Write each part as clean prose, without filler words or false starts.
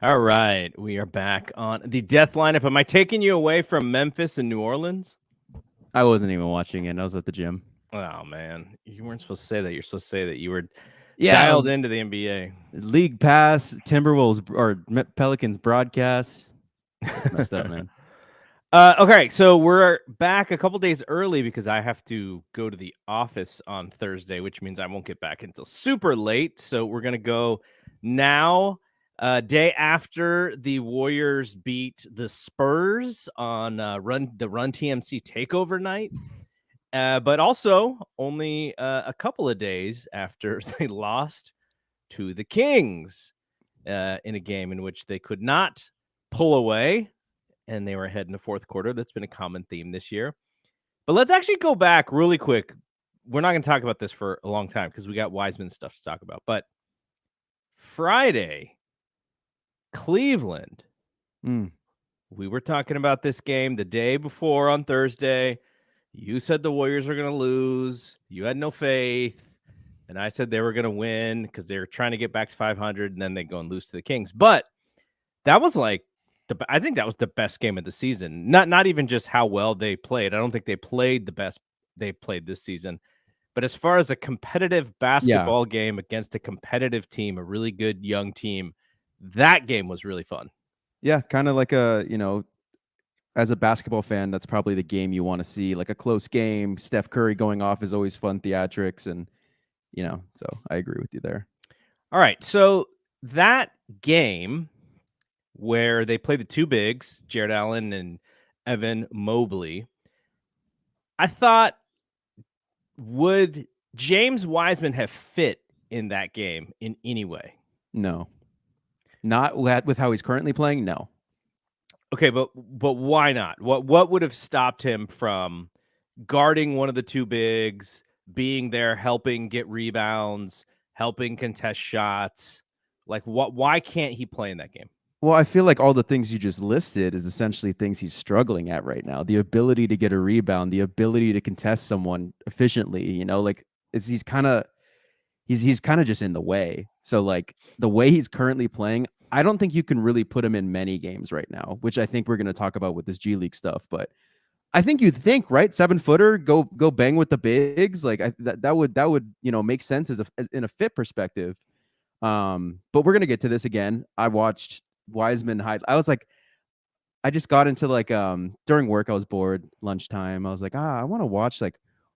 All right, we are back on the death lineup. Am I taking you away from Memphis and New Orleans? I wasn't even watching it. I was at the gym. Oh man, you weren't supposed to say that. You're supposed to say that you were Yeah, I dialed was into the NBA. League Pass, Timberwolves or Pelicans broadcast. Messed up, man. Okay, so we're back a couple days early because I have to go to the office on Thursday, which means I won't get back until super late. So we're gonna go now, day after the Warriors beat the Spurs on Run TMC Takeover night. But also only a couple of days after they lost to the Kings in a game in which they could not pull away and they were ahead in the fourth quarter. That's been a common theme this year. But let's actually go back really quick. We're not going to talk about this for a long time because we got Wiseman stuff to talk about. But Friday, Cleveland. We were talking about this game the day before on Thursday. You said the Warriors are going to lose. You had no faith. And I said they were going to win because they were trying to get back to 500 and then they go and lose to the Kings. But that was like, I think that was the best game of the season. Not even just how well they played. I don't think they played the best they played this season. But as far as a competitive basketball game against a competitive team, a really good young team, that game was really fun. Yeah, kind of like as a basketball fan, that's probably the game you want to see. Like a close game. Steph Curry going off is always fun theatrics, and so I agree with you there. All right, so that game where they play the two bigs, Jared Allen and Evan Mobley, I thought, would James Wiseman have fit in that game in any way? No, not with how he's currently playing. No. Okay, but why not? What would have stopped him from guarding one of the two bigs, being there, helping get rebounds, helping contest shots? Like, why can't he play in that game? Well, I feel like all the things you just listed is essentially things he's struggling at right now. The ability to get a rebound, the ability to contest someone efficiently, like he's kind of just in the way. So like the way he's currently playing, I don't think you can really put him in many games right now, which I think we're going to talk about with this G League stuff, but I think you'd think, right? 7-footer, go bang with the bigs. Like that would, make sense as in a fit perspective. But we're going to get to this again. I watched Wiseman hide. I just got into during work, I was bored, lunchtime. I was like, I want to watch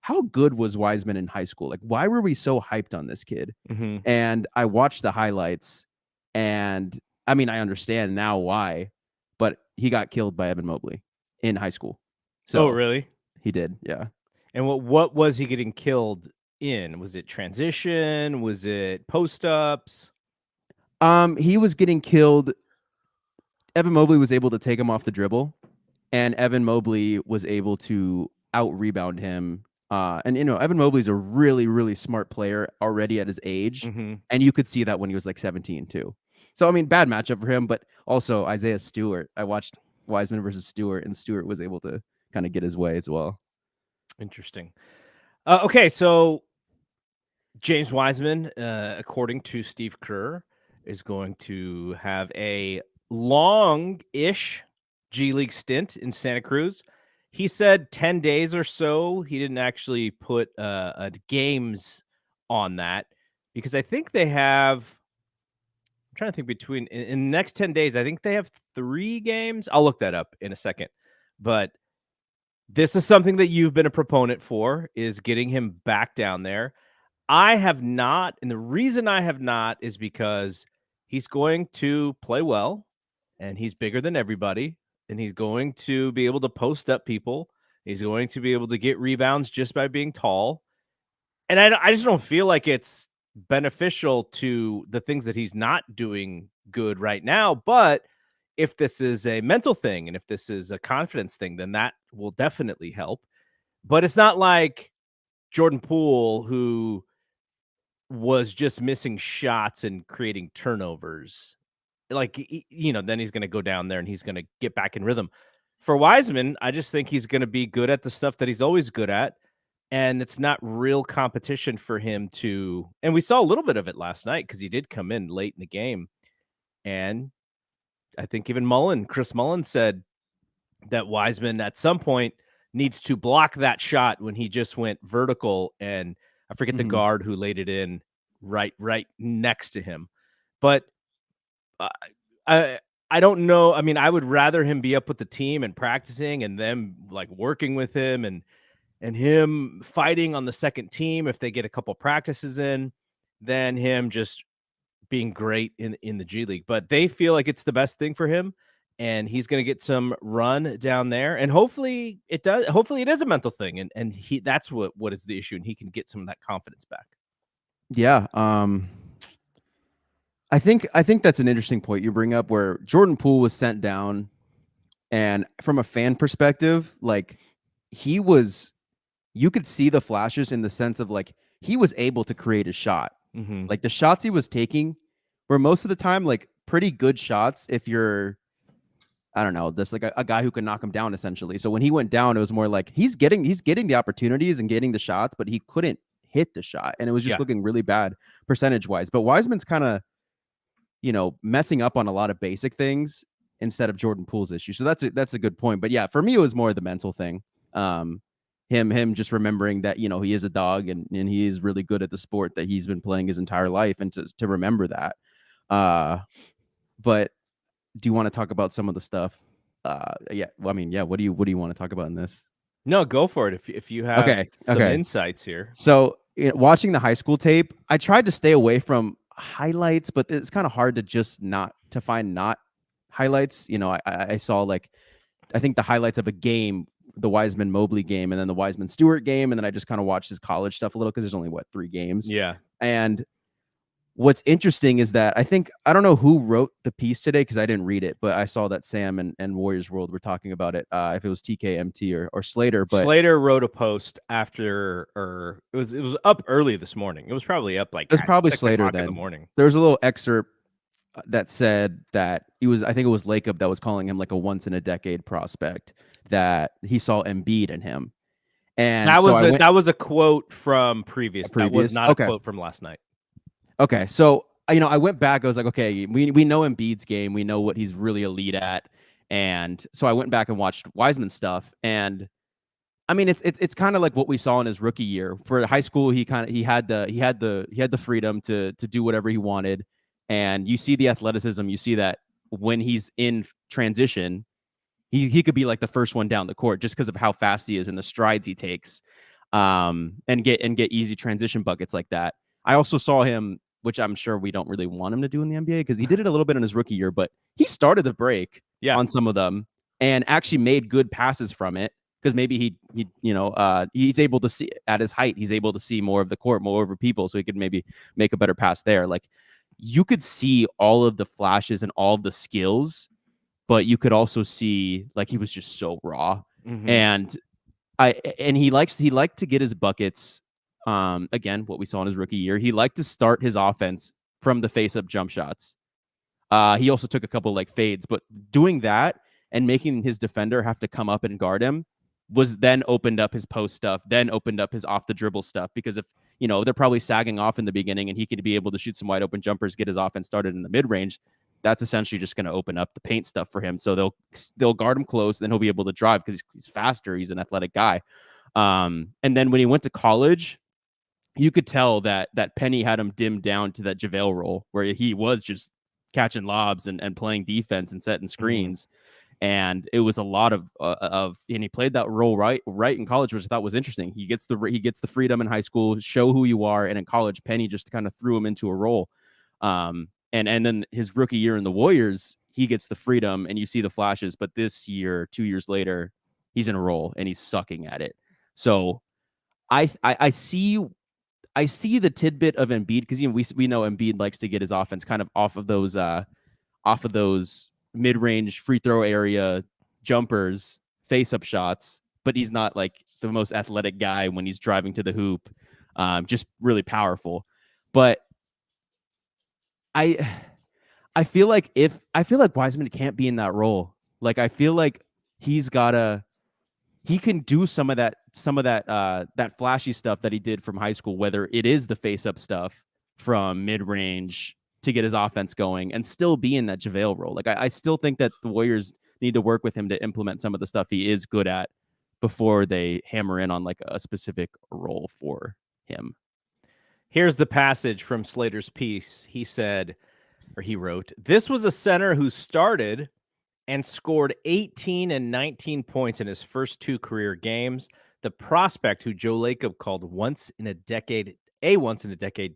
how good was Wiseman in high school? Like, why were we so hyped on this kid? Mm-hmm. And I watched the highlights, and I mean, I understand now why, but he got killed by Evan Mobley in high school. So really? He did, yeah. And what was he getting killed in? Was it transition? Was it post ups? He was getting killed. Evan Mobley was able to take him off the dribble, and Evan Mobley was able to out rebound him. And Evan Mobley's a really, really smart player already at his age, and you could see that when he was like 17 too. So I mean, bad matchup for him, but also Isaiah Stewart. I watched Wiseman versus Stewart, and Stewart was able to kind of get his way as well. Interesting. Okay, so James Wiseman, according to Steve Kerr, is going to have a long-ish G League stint in Santa Cruz. He said 10 days or so. He didn't actually put games on that because I think they have. I'm trying to think between in the next 10 days. I think they have 3 games. I'll look that up in a second. But this is something that you've been a proponent for, is getting him back down there. I have not, and the reason I have not is because he's going to play well, and he's bigger than everybody, and he's going to be able to post up people. He's going to be able to get rebounds just by being tall. And I just don't feel like it's beneficial to the things that he's not doing good right now. But if this is a mental thing and if this is a confidence thing, then that will definitely help. But it's not like Jordan Poole, who was just missing shots and creating turnovers. Like, then he's going to go down there and he's going to get back in rhythm. For Wiseman, I just think he's going to be good at the stuff that he's always good at. And it's not real competition for him to, and we saw a little bit of it last night because he did come in late in the game and I think even Chris Mullen said that Wiseman at some point needs to block that shot when he just went vertical, and I forget the guard who laid it in right next to him. But I I don't know. I mean, I would rather him be up with the team and practicing and them like working with him and him fighting on the second team if they get a couple practices in than him just being great in the G League. But they feel like it's the best thing for him, and he's going to get some run down there, and hopefully it does. Hopefully it is a mental thing, and he that's what is the issue, and he can get some of that confidence back. Yeah. I think that's an interesting point you bring up, where Jordan Poole was sent down, and from a fan perspective, like you could see the flashes in the sense of like he was able to create a shot. Mm-hmm. Like the shots he was taking were most of the time like pretty good shots if you're, I don't know, just like a guy who can knock him down essentially. So when he went down, it was more like he's getting the opportunities and getting the shots, but he couldn't hit the shot, and it was just looking really bad percentage wise. But Wiseman's kind of, messing up on a lot of basic things instead of Jordan Poole's issue. So that's a good point. But yeah, for me, it was more the mental thing. Him just remembering that, he is a dog and he is really good at the sport that he's been playing his entire life, and to remember that. But do you want to talk about some of the stuff? Yeah. Well, I mean, yeah. What do you want to talk about in this? No, go for it. If you have some insights here. So watching the high school tape, I tried to stay away from highlights, but it's kind of hard to just not highlights. I saw like, I think the highlights of a game, the Wiseman Mobley game, and then the Wiseman Stewart game, and then I just kind of watched his college stuff a little because there's only 3 games. Yeah. And what's interesting is that I don't know who wrote the piece today because I didn't read it, but I saw that Sam and Warriors World were talking about it. If it was TKMT or Slater, but Slater wrote a post after, or it was up early this morning. It was probably up like it was probably Slater then. In the morning. There was a little excerpt that said that I think it was Lacob that was calling him like a once in a decade prospect, that he saw Embiid in him. And that was a quote from previous. That was not a quote from last night. Okay. So, I went back. I was like, okay, we know Embiid's game. We know what he's really elite at. And so I went back and watched Wiseman's stuff. And I mean, it's kind of like what we saw in his rookie year. For high school, he had the freedom to do whatever he wanted. And you see the athleticism. You see that when he's in transition, he could be like the first one down the court just because of how fast he is and the strides he takes, and get easy transition buckets like that. I also saw him, which I'm sure we don't really want him to do in the NBA because he did it a little bit in his rookie year, but he started the break on some of them and actually made good passes from it, because maybe he's able to see at his height. He's able to see more of the court, more over people, so he could maybe make a better pass there. Like, you could see all of the flashes and all of the skills, but you could also see like he was just so raw. Mm-hmm. And he liked to get his buckets. Again, what we saw in his rookie year, he liked to start his offense from the face-up jump shots. He also took a couple like fades, but doing that and making his defender have to come up and guard him was then opened up his post stuff, then opened up his off the dribble stuff, because if they're probably sagging off in the beginning and he could be able to shoot some wide open jumpers, get his offense started in the mid range, that's essentially just going to open up the paint stuff for him. So they'll guard him close, then he'll be able to drive because he's faster. He's an athletic guy. And then when he went to college, you could tell that Penny had him dimmed down to that JaVale role where he was just catching lobs and playing defense and setting screens. Mm-hmm. And it was a lot of and he played that role right in college, which I thought was interesting. He gets the freedom in high school, show who you are, and in college, Penny just kind of threw him into a role. And then his rookie year in the Warriors, he gets the freedom, and you see the flashes. But this year, 2 years later, he's in a role and he's sucking at it. So I see the tidbit of Embiid, because we know Embiid likes to get his offense kind of off of those mid-range free throw area jumpers, face-up shots, but he's not like the most athletic guy when he's driving to the hoop. Just really powerful. But I feel like Wiseman can't be in that role. Like, I feel like he can do some of that flashy stuff that he did from high school, whether it is the face-up stuff from mid-range, to get his offense going and still be in that JaVale role. Like I still think that the Warriors need to work with him to implement some of the stuff he is good at before they hammer in on like a specific role for him. Here's the passage from Slater's piece. He said, or he wrote, "This was a center who started and scored 18 and 19 points in his first 2 career games. The prospect who Joe Lacob called once in a decade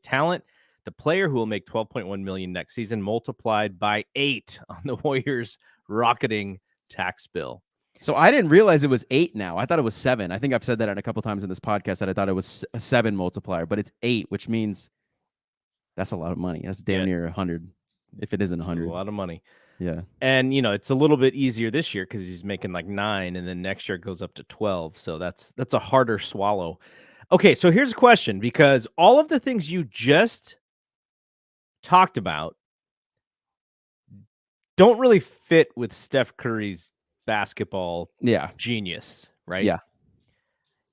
talent. The player who will make 12.1 million next season, multiplied by 8 on the Warriors' rocketing tax bill." So I didn't realize it was 8 now. I thought it was 7. I think I've said that a couple times in this podcast that I thought it was a 7 multiplier, but it's 8, which means that's a lot of money. That's damn near 100, if it isn't 100. A lot of money. Yeah. And, it's a little bit easier this year because he's making like 9, and then next year it goes up to 12. So that's a harder swallow. Okay, so here's a question, because all of the things you just talked about don't really fit with Steph Curry's basketball genius, right? Yeah.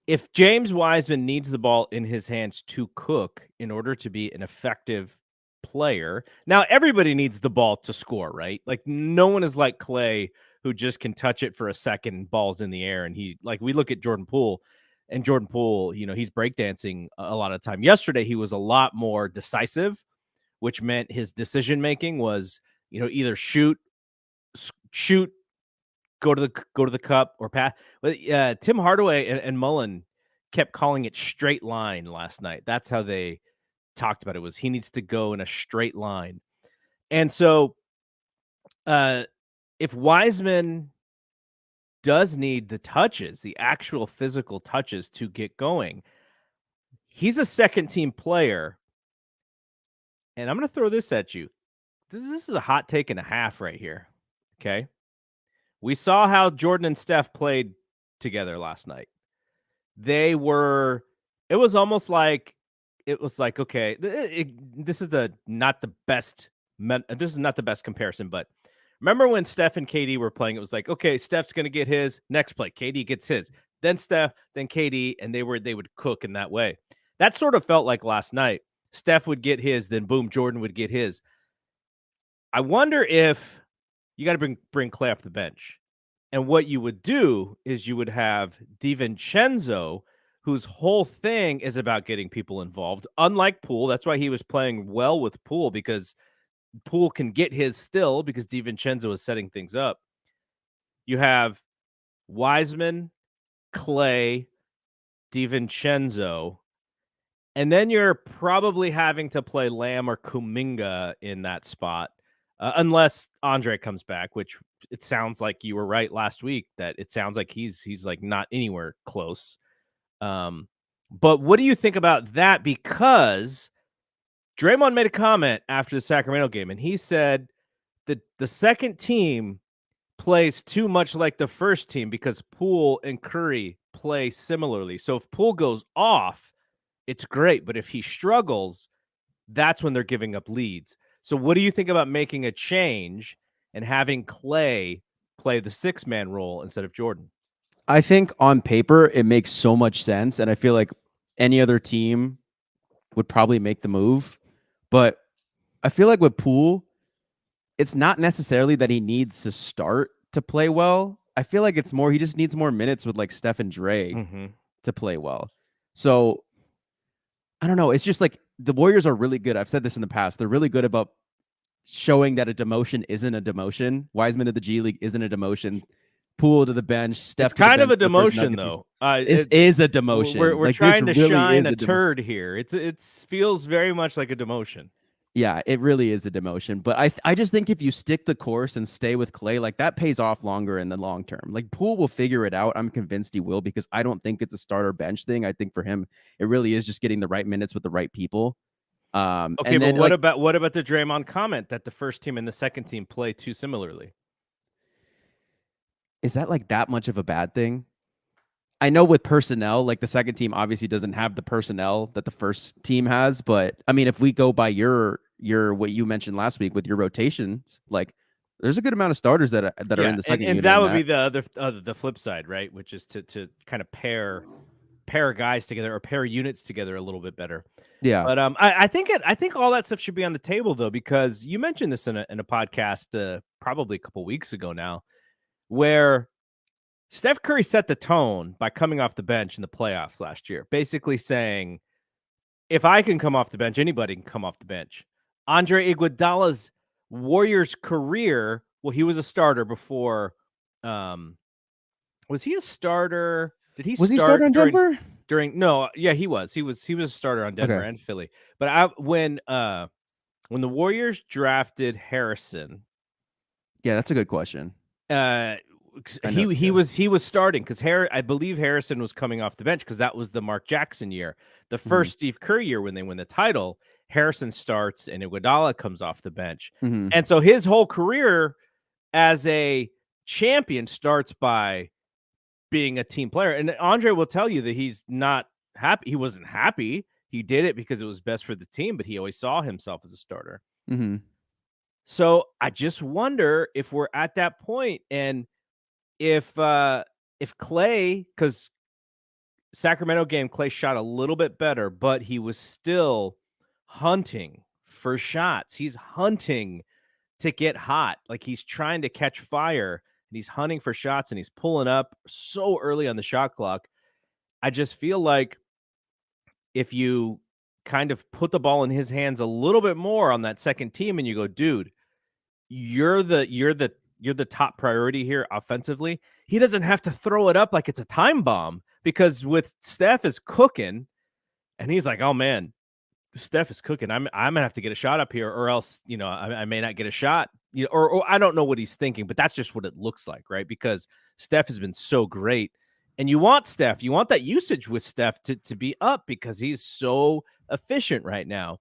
If James Wiseman needs the ball in his hands to cook in order to be an effective player, now everybody needs the ball to score, right? Like no one is like Clay, who just can touch it for a second and ball's in the air. And we look at Jordan Poole, and Jordan Poole, he's breakdancing a lot of time. Yesterday, he was a lot more decisive, which meant his decision making was, either shoot, go to the cup, or pass. But Tim Hardaway and Mullen kept calling it straight line last night. That's how they talked about it, was he needs to go in a straight line. And so if Wiseman does need the touches, the actual physical touches to get going, he's a second team player. And I'm going to throw this at you. This is a hot take and a half right here. Okay. We saw how Jordan and Steph played together last night. It was like, okay, this is not the best comparison, but remember when Steph and KD were playing, it was like, okay, Steph's going to get his next play. KD gets his, then Steph, then KD, and they would cook in that way. That sort of felt like last night. Steph would get his, then boom, Jordan would get his. I wonder if you got to bring Clay off the bench. And what you would do is you would have DiVincenzo, whose whole thing is about getting people involved. Unlike Poole, that's why he was playing well with Poole, because Poole can get his still because DiVincenzo is setting things up. You have Wiseman, Clay, DiVincenzo, and then you're probably having to play Lamb or Kuminga in that spot, unless Andre comes back, which it sounds like you were right last week, that it sounds like he's like not anywhere close. But what do you think about that? Because Draymond made a comment after the Sacramento game, and he said that the second team plays too much like the first team because Poole and Curry play similarly. So if Poole goes off, it's great. But if he struggles, that's when they're giving up leads. So what do you think about making a change and having Clay play the 6-man role instead of Jordan? I think on paper, it makes so much sense. And I feel like any other team would probably make the move. But I feel like with Poole, it's not necessarily that he needs to start to play well. I feel like it's more, he just needs more minutes with like Steph and Dre to play well. So I don't know. It's just like the Warriors are really good. I've said this in the past. They're really good about showing that a demotion isn't a demotion. Wiseman to the G League isn't a demotion. Poole to the bench. Steph. It's kind of a demotion, though. This is a demotion. We're like, trying to really shine a turd here. It feels very much like a demotion. Yeah, it really is a demotion. But I just think if you stick the course and stay with Clay, like that pays off longer in the long term. Like Poole will figure it out. I'm convinced he will, because I don't think it's a starter bench thing. I think for him, it really is just getting the right minutes with the right people. Okay, but what about the Draymond comment that the first team and the second team play too similarly? Is that like that much of a bad thing? I know with personnel, like the second team obviously doesn't have the personnel that the first team has, but I mean, if we go by your what you mentioned last week with your rotations, like there's a good amount of starters that are in the second unit. And that would be the flip side, right? Which is to kind of pair pair guys together or pair units together a little bit better. Yeah. But I think all that stuff should be on the table though, because you mentioned this in a podcast probably a couple weeks ago now, where Steph Curry set the tone by coming off the bench in the playoffs last year, basically saying, if I can come off the bench, anybody can come off the bench. Andre Iguodala's Warriors career, well, he was a starter before. Was he a starter? Did he Was he start starting on Denver? during? No, yeah, he was. He was a starter on Denver Okay. and Philly. But when the Warriors drafted Harrison, Yeah, that's a good question. he was starting because I believe Harrison was coming off the bench because that was the Mark Jackson year. The first Steve Kerr year when they win the title, Harrison starts and Iguodala comes off the bench. And so his whole career as a champion starts by being a team player. And Andre will tell you that he's not happy. He wasn't happy. He did it because it was best for the team, but he always saw himself as a starter. So I just wonder if we're at that point, and if Clay, because Sacramento game, Clay shot a little bit better, but he was still hunting for shots. He's hunting to get hot. Like he's trying to catch fire and he's hunting for shots and he's pulling up so early on the shot clock. I just feel like if you kind of put the ball in his hands a little bit more on that second team and you go, dude, you're the top priority here offensively. He doesn't have to throw it up like it's a time bomb, because with Steph is cooking and he's like, oh man, Steph is cooking. I'm gonna have to get a shot up here, or else, I may not get a shot. Or I don't know what he's thinking, but that's just what it looks like, right? Because Steph has been so great, and you want that usage with Steph to be up because he's so efficient right now,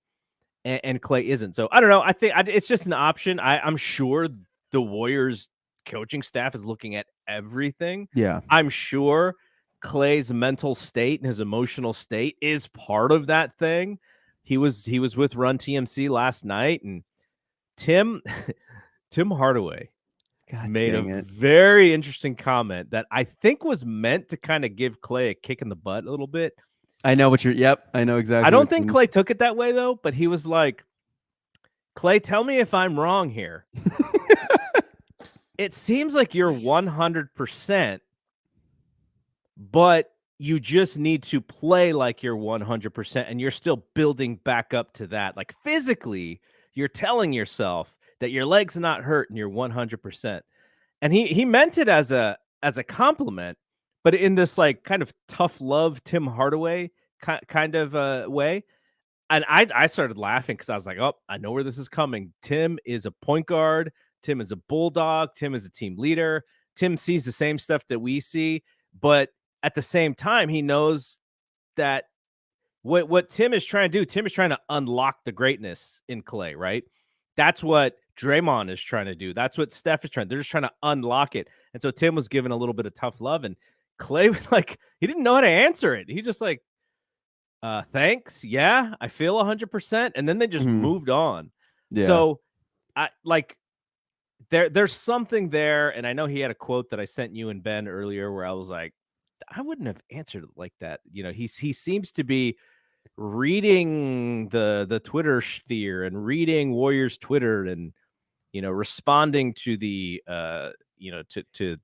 and Clay isn't. So I don't know. I think it's just an option. I'm sure the Warriors coaching staff is looking at everything. Yeah, I'm sure Clay's mental state and his emotional state is part of that thing. He was with Run TMC last night, and Tim Hardaway made a very interesting comment that I think was meant to kind of give Clay a kick in the butt a little bit. I know what I know exactly. I don't think Clay took it that way though, but he was like, Clay, tell me if I'm wrong here. It seems like you're 100%, but you just need to play like you're 100%, and you're still building back up to that. Like physically, you're telling yourself that your leg's not hurt and you're 100%. And he meant it as a compliment, but in this like kind of tough love Tim Hardaway kind of way. And I started laughing because I was like, oh, I know where this is coming. Tim is a point guard. Tim is a bulldog. Tim is a team leader. Tim sees the same stuff that we see, but at the same time, he knows that what Tim is trying to do, Tim is trying to unlock the greatness in Clay, right? That's what Draymond is trying to do. That's what Steph is trying. They're just trying to unlock it. And so Tim was given a little bit of tough love, and Clay was like, he didn't know how to answer it. He just like, thanks. Yeah, I feel 100%. And then they just moved on. Yeah. So I like there's something there. And I know he had a quote that I sent you and Ben earlier where I was like, I wouldn't have answered it like that. He seems to be reading the Twitter sphere and reading Warriors Twitter and, responding to the, to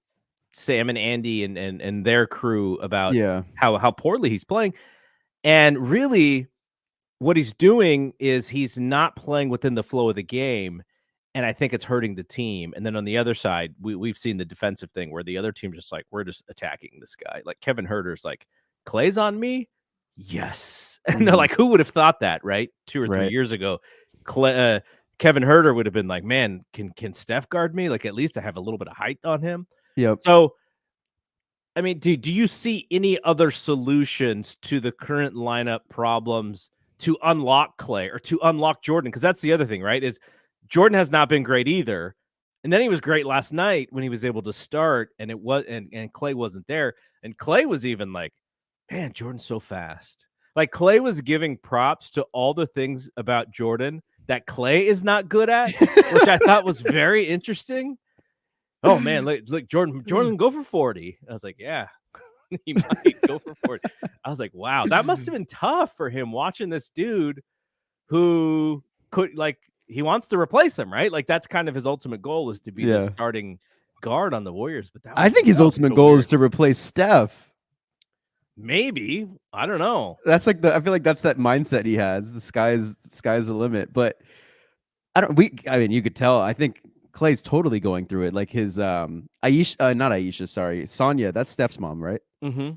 Sam and Andy and their crew about how poorly he's playing. And really what he's doing is he's not playing within the flow of the game. And I think it's hurting the team. And then on the other side, we've seen the defensive thing where the other team's just like, we're just attacking this guy. Like Kevin Huerter's like, Clay's on me? Yes. And they're like, who would have thought that, right? 2 or 3 years ago, Kevin Huerter would have been like, man, can Steph guard me? Like, at least I have a little bit of height on him. Yep. So, I mean, do you see any other solutions to the current lineup problems to unlock Clay or to unlock Jordan? Because that's the other thing, right? Is Jordan has not been great either. And then he was great last night when he was able to start, and and Clay wasn't there. And Clay was even like, man, Jordan's so fast. Like Clay was giving props to all the things about Jordan that Clay is not good at, which I thought was very interesting. Oh man, look, Jordan, go for 40. I was like, yeah. he might go for 40. I was like, wow, that must have been tough for him watching this dude who could like he wants to replace him, right? Like that's kind of his ultimate goal is to be the Yeah. starting guard on the Warriors. But I think his that was ultimate real goal weird. is to replace Steph. Maybe I don't know. That's like I feel like that's that mindset he has. The sky's the limit. But I mean, you could tell. I think Clay's totally going through it. Like his Aisha, not Aisha, sorry, Sonia. That's Steph's mom, right? Mm-hmm.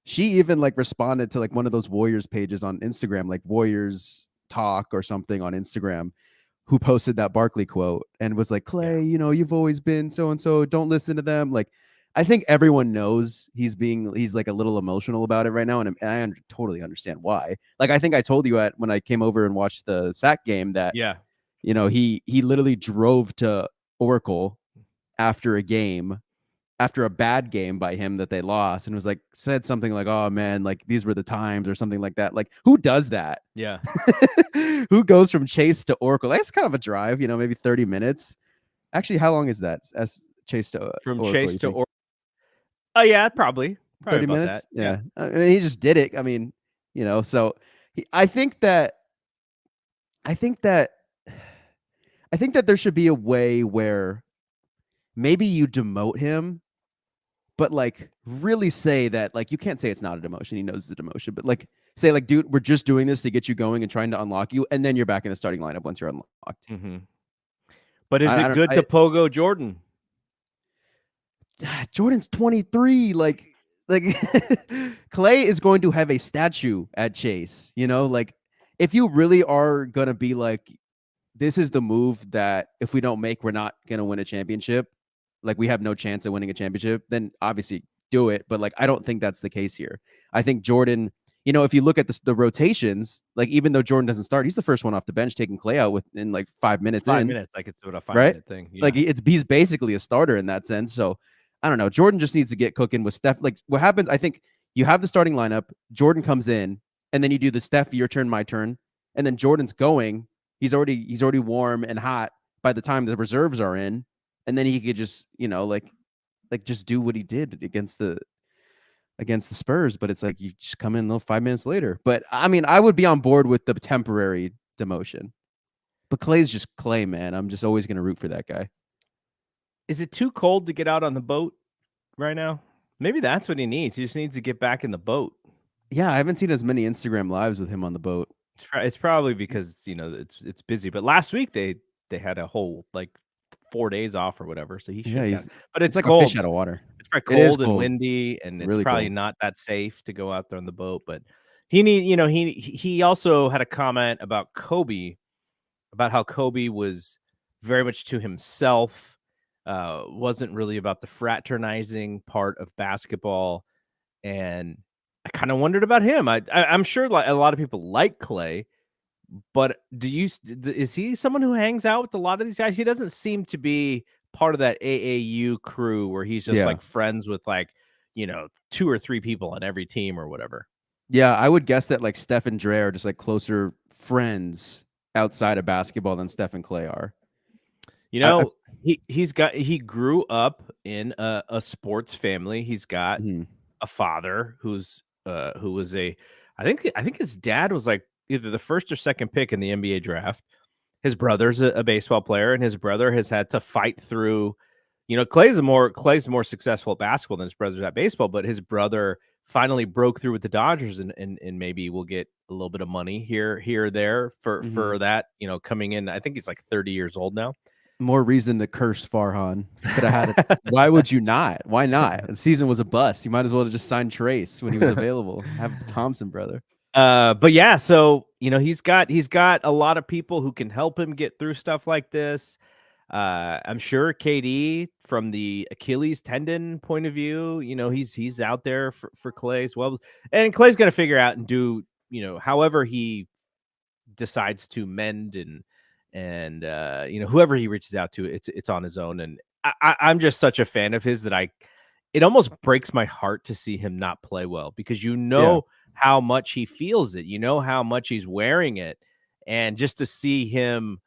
She even like responded to like one of those Warriors pages on Instagram, like Warriors Talk or something on Instagram, who posted that Barkley quote and was like, Clay, you've always been so and so. Don't listen to them. Like, I think everyone knows he's like a little emotional about it right now, and I totally understand why. Like, I think I told you when I came over and watched the SAC game that Yeah. he literally drove to Oracle after a bad game by him that they lost, and was like said something like, oh man, like these were the times or something like that. Like, who does that? Yeah. Who goes from Chase to Oracle? That's kind of a drive, maybe 30 minutes. Actually, how long is that as Chase to From Oracle, Chase you to think? oh yeah, probably 30 about minutes? that. Yeah. Yeah. I mean, he just did it. I mean, so I think that I think that I think that there should be a way where maybe you demote him, but like really say that, like, you can't say it's not a demotion. He knows it's a demotion, but like say like, dude, we're just doing this to get you going and trying to unlock you, and then you're back in the starting lineup once you're unlocked. Mm-hmm. But is I it don't. good to pogo Jordan? Jordan's 23. Like Clay is going to have a statue at Chase. Like if you really are gonna be like, this is the move that if we don't make, we're not gonna win a championship. Like we have no chance of winning a championship. Then obviously do it. But like I don't think that's the case here. I think Jordan. If you look at the rotations, like even though Jordan doesn't start, he's the first one off the bench, taking Clay out within like 5 minutes 5 minutes. Like it's doing a 5 right? minute thing. Yeah. Like he's basically a starter in that sense. So I don't know. Jordan just needs to get cooking with Steph. Like what happens, I think you have the starting lineup, Jordan comes in, and then you do the Steph, your turn, my turn, and then Jordan's going. He's already warm and hot by the time the reserves are in, and then he could just, like just do what he did against the Spurs. But it's like you just come in 5 minutes later. But I mean, I would be on board with the temporary demotion. But Clay's just Clay, man. I'm just always going to root for that guy. Is it too cold to get out on the boat right now? Maybe that's what he needs. He just needs to get back in the boat. Yeah, I haven't seen as many Instagram lives with him on the boat. It's probably because it's busy. But last week they had a whole like 4 days off or whatever, so he should. Yeah, But it's like cold. a fish out of water. It's probably cold and windy, and it's really probably cold. not that safe to go out there on the boat. But he also had a comment about Kobe, about how Kobe was very much to himself, wasn't really about the fraternizing part of basketball, and I kind of wondered about him. I'm sure like a lot of people like Clay, but is he someone who hangs out with a lot of these guys? He doesn't seem to be part of that AAU crew where he's just like friends with like 2 or 3 people on every team or whatever. Yeah, I would guess that like Steph and Dre are just like closer friends outside of basketball than Steph and Clay are. He grew up in a sports family. He's got a father who was I think his dad was like either the first or second pick in the NBA draft. His brother's a baseball player, and his brother has had to fight through. Clay's more successful at basketball than his brother's at baseball, but his brother finally broke through with the Dodgers, and maybe we'll get a little bit of money here or there for that. Coming in, I think he's like 30 years old now. More reason to curse Farhan. Could have had it. Why would you not? Why not? The season was a bust. You might as well have just signed Trace when he was available. Have Thompson, brother. But yeah, so he's got a lot of people who can help him get through stuff like this. I'm sure KD, from the Achilles tendon point of view, he's out there for Clay as well, and Clay's gonna figure out and do however he decides to mend and whoever he reaches out to, it's on his own. And I'm just such a fan of his that it almost breaks my heart to see him not play well, because how much he feels it, how much he's wearing it, and just to see him,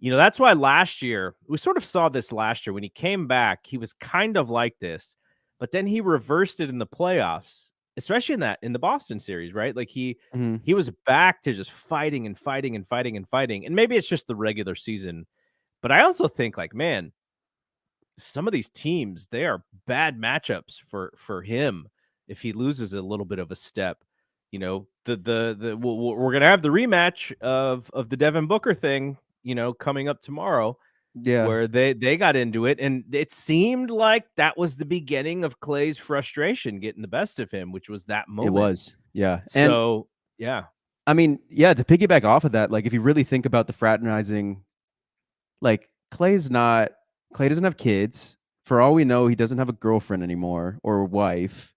that's why last year we sort of saw this last year when he came back, he was kind of like this, but then he reversed it in the playoffs, especially in the Boston series, right? Like Mhm. he was back to just fighting and fighting and fighting and fighting. And maybe it's just the regular season, but I also think like, man, some of these teams, they are bad matchups for him if he loses a little bit of a step. You know, we're gonna have the rematch of the Devin Booker thing, you know, coming up tomorrow, Yeah, where they got into it, and it seemed like that was the beginning of Clay's frustration getting the best of him, which was that it moment. was. Yeah. And So yeah. I mean, yeah, to piggyback off of that, like if you really think about the fraternizing, like Clay doesn't have kids. For all we know, he doesn't have a girlfriend anymore or a wife.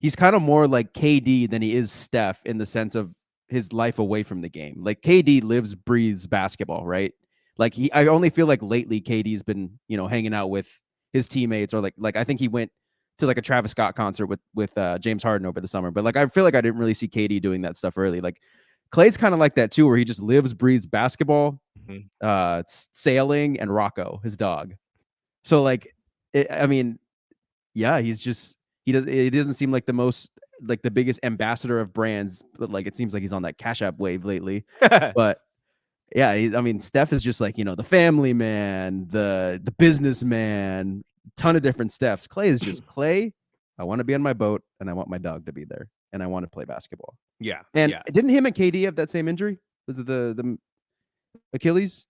He's kind of more like KD than he is Steph in the sense of his life away from the game. Like KD lives, breathes basketball, right? Like I only feel like lately KD's been, hanging out with his teammates or like I think he went to like a Travis Scott concert with James Harden over the summer. But like I feel like I didn't really see KD doing that stuff early. Like Clay's kind of like that too, where he just lives, breathes basketball, Mhm. sailing, and Rocco, his dog. So like, I mean, yeah, he doesn't seem like the most like the biggest ambassador of brands, but like it seems like he's on that Cash App wave lately. But yeah, I mean, Steph is just like, the family man, the businessman, ton of different Stephs. Clay is just Clay. I want to be on my boat and I want my dog to be there and I want to play basketball. Yeah, And yeah, didn't him and KD have that same injury? Was it the Achilles?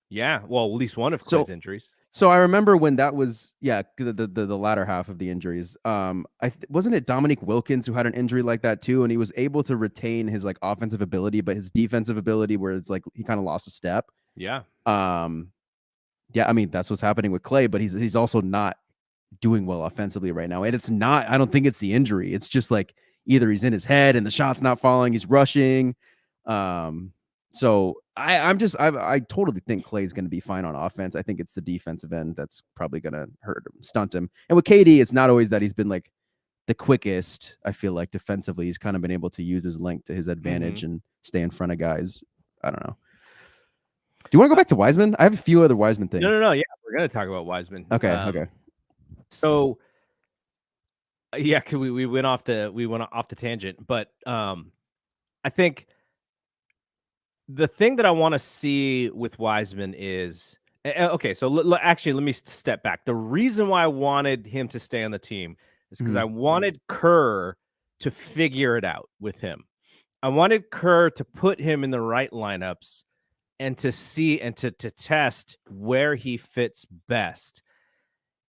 yeah. Well, at least one of Clay's So injuries. So I remember when that was, yeah, the latter half of the injuries. Wasn't it Dominique Wilkins who had an injury like that too, and he was able to retain his like offensive ability, but his defensive ability, where it's like he kind of lost a step. Yeah. Um, yeah, I mean that's what's happening with Clay, but he's also not doing well offensively right now, and it's not. I don't think it's the injury. It's just like either he's in his head and the shot's not falling, he's rushing. Um, so I totally think Clay's going to be fine on offense. I think it's the defensive end that's probably going to hurt him, stunt him. And with KD, it's not always that he's been like the quickest. I feel like defensively, he's kind of been able to use his length to his advantage Mhm. and stay in front of guys. I don't know. Do you want to go back to Wiseman? I have a few other Wiseman No, no, things. no. Yeah, we're gonna talk about Wiseman. Okay, okay. So yeah, 'cause we went off the tangent, but I think the thing that I want to see with Wiseman is okay. So actually, let me step back. The reason why I wanted him to stay on the team is because Mhm, I wanted Kerr to figure it out with him. I wanted Kerr to put him in the right lineups and to see and to test where he fits best.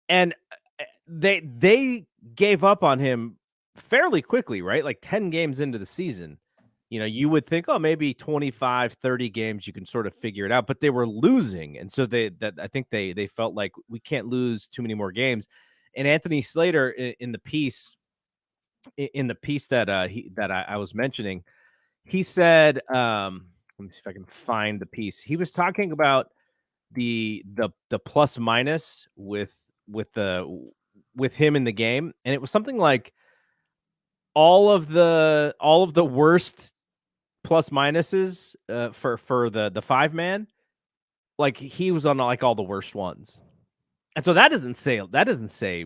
And they gave up on him fairly quickly, right? Like 10 games into the season. You know, you would think, oh, maybe 25, 30 games you can sort of figure it out, but they were losing. And so I think they felt like we can't lose too many more games. And Anthony Slater in the piece that I was mentioning, he said, let me see if I can find the piece. He was talking about the plus minus with him in the game, and it was something like all of the worst plus minuses for the five man, like he was on like all the worst ones. And so that doesn't say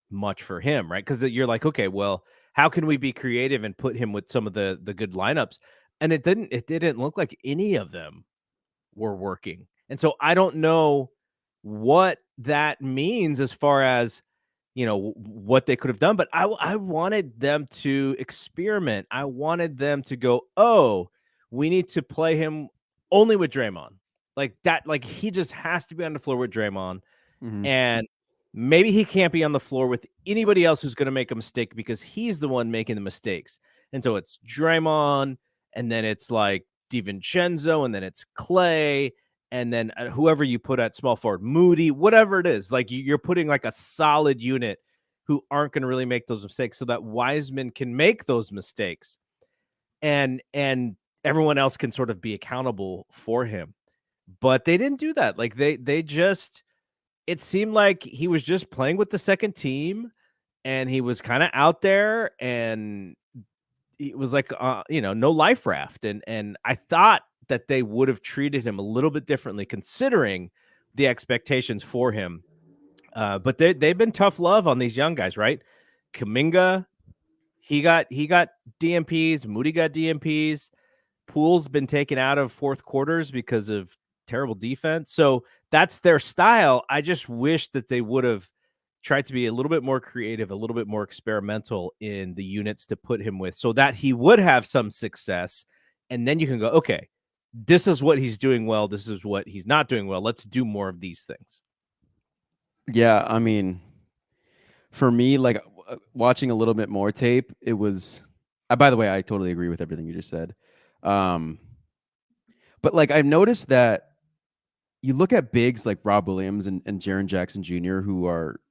much for him, right? Because you're like, okay, well, how can we be creative and put him with some of the good lineups? And it didn't look like any of them were working. And so I don't know what that means as far as, what they could have done, but I wanted them to experiment. I wanted them to go, "Oh, we need to play him only with Draymond." Like that, like he just has to be on the floor with Draymond, mhm, and maybe he can't be on the floor with anybody else who's going to make a mistake because he's the one making the mistakes. And so it's Draymond, and then it's like DiVincenzo, and then it's Clay, and then whoever you put at small forward, Moody, whatever it is. Like you're putting like a solid unit who aren't going to really make those mistakes, so that Wiseman can make those mistakes, and everyone else can sort of be accountable for him. But they didn't do that. Like they just it seemed like he was just playing with the second team, and he was kind of out there, and it was like no life raft. And I thought that they would have treated him a little bit differently considering the expectations for him. But they've been tough love on these young guys, right? Kuminga, he got DMPs. Moody got DMPs. Poole's been taken out of fourth quarters because of terrible defense. So that's their style. I just wish that they would have tried to be a little bit more creative, a little bit more experimental in the units to put him with, so that he would have some success. And then you can go, okay, this is what he's doing well. This is what he's not doing well. Let's do more of these things. Yeah, I mean, for me, like watching a little bit more tape, it was. By the way, I totally agree with everything you just said. But like I've noticed that you look at bigs like Rob Williams and Jaren Jackson Jr., who are,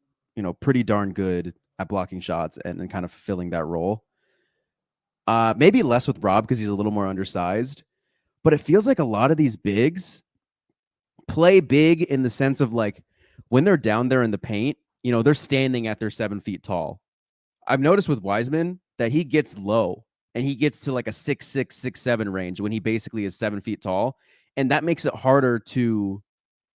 pretty darn good at blocking shots and kind of fulfilling that role. Maybe less with Rob because he's a little more undersized, but it feels like a lot of these bigs play big in the sense of like when they're down there in the paint, they're standing at their 7 feet tall. I've noticed with Wiseman that he gets low and he gets to like a 6'6", 6'7" range when he basically is 7 feet tall. And that makes it harder to,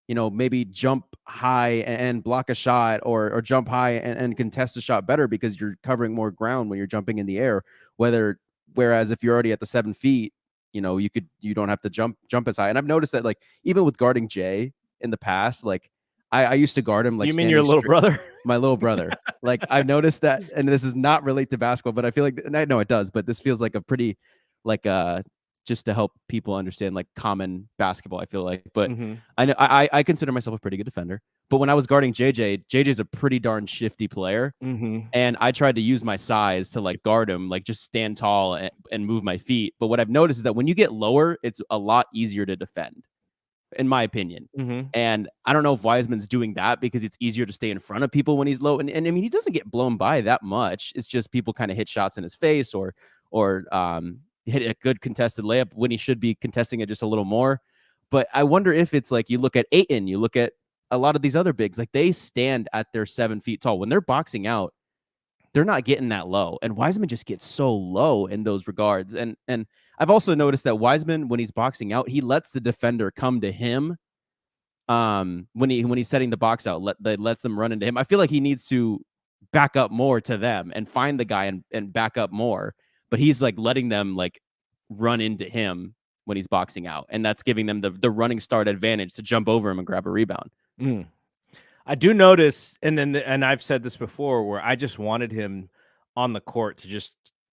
maybe jump high and block a shot or jump high and contest a shot better because you're covering more ground when you're jumping in the air. Whereas if you're already at the 7 feet, you don't have to jump as high. And I've noticed that like even with guarding Jay in the past, like I used to guard him like you mean your little brother? My little brother. Like I've noticed that, and this is not relate to basketball, but I feel like, and I know it does, but this feels like a pretty like just to help people understand like common basketball, I feel like. But I know I consider myself a pretty good defender. But when I was guarding JJ's a pretty darn shifty player. And I tried to use my size to like guard him, like just stand tall and move my feet. But what I've noticed is that when you get lower, it's a lot easier to defend, in my opinion. And I don't know if Wiseman's doing that because it's easier to stay in front of people when he's low. And I mean, he doesn't get blown by that much. It's just people kind of hit shots in his face or hit a good contested layup when he should be contesting it just a little more. But I wonder if it's like you look at Ayton, you look at a lot of these other bigs, like they stand at their 7 feet tall. When they're boxing out, they're not getting that low. And Wiseman just gets so low in those regards. And I've also noticed that Wiseman, when he's boxing out, he lets the defender come to him. When he's setting the box out, lets them run into him. I feel like he needs to back up more to them and find the guy and back up more. But he's like letting them like run into him when he's boxing out. And that's giving them the running start advantage to jump over him and grab a rebound. I do notice, and I've said this before, where I just wanted him on the court to just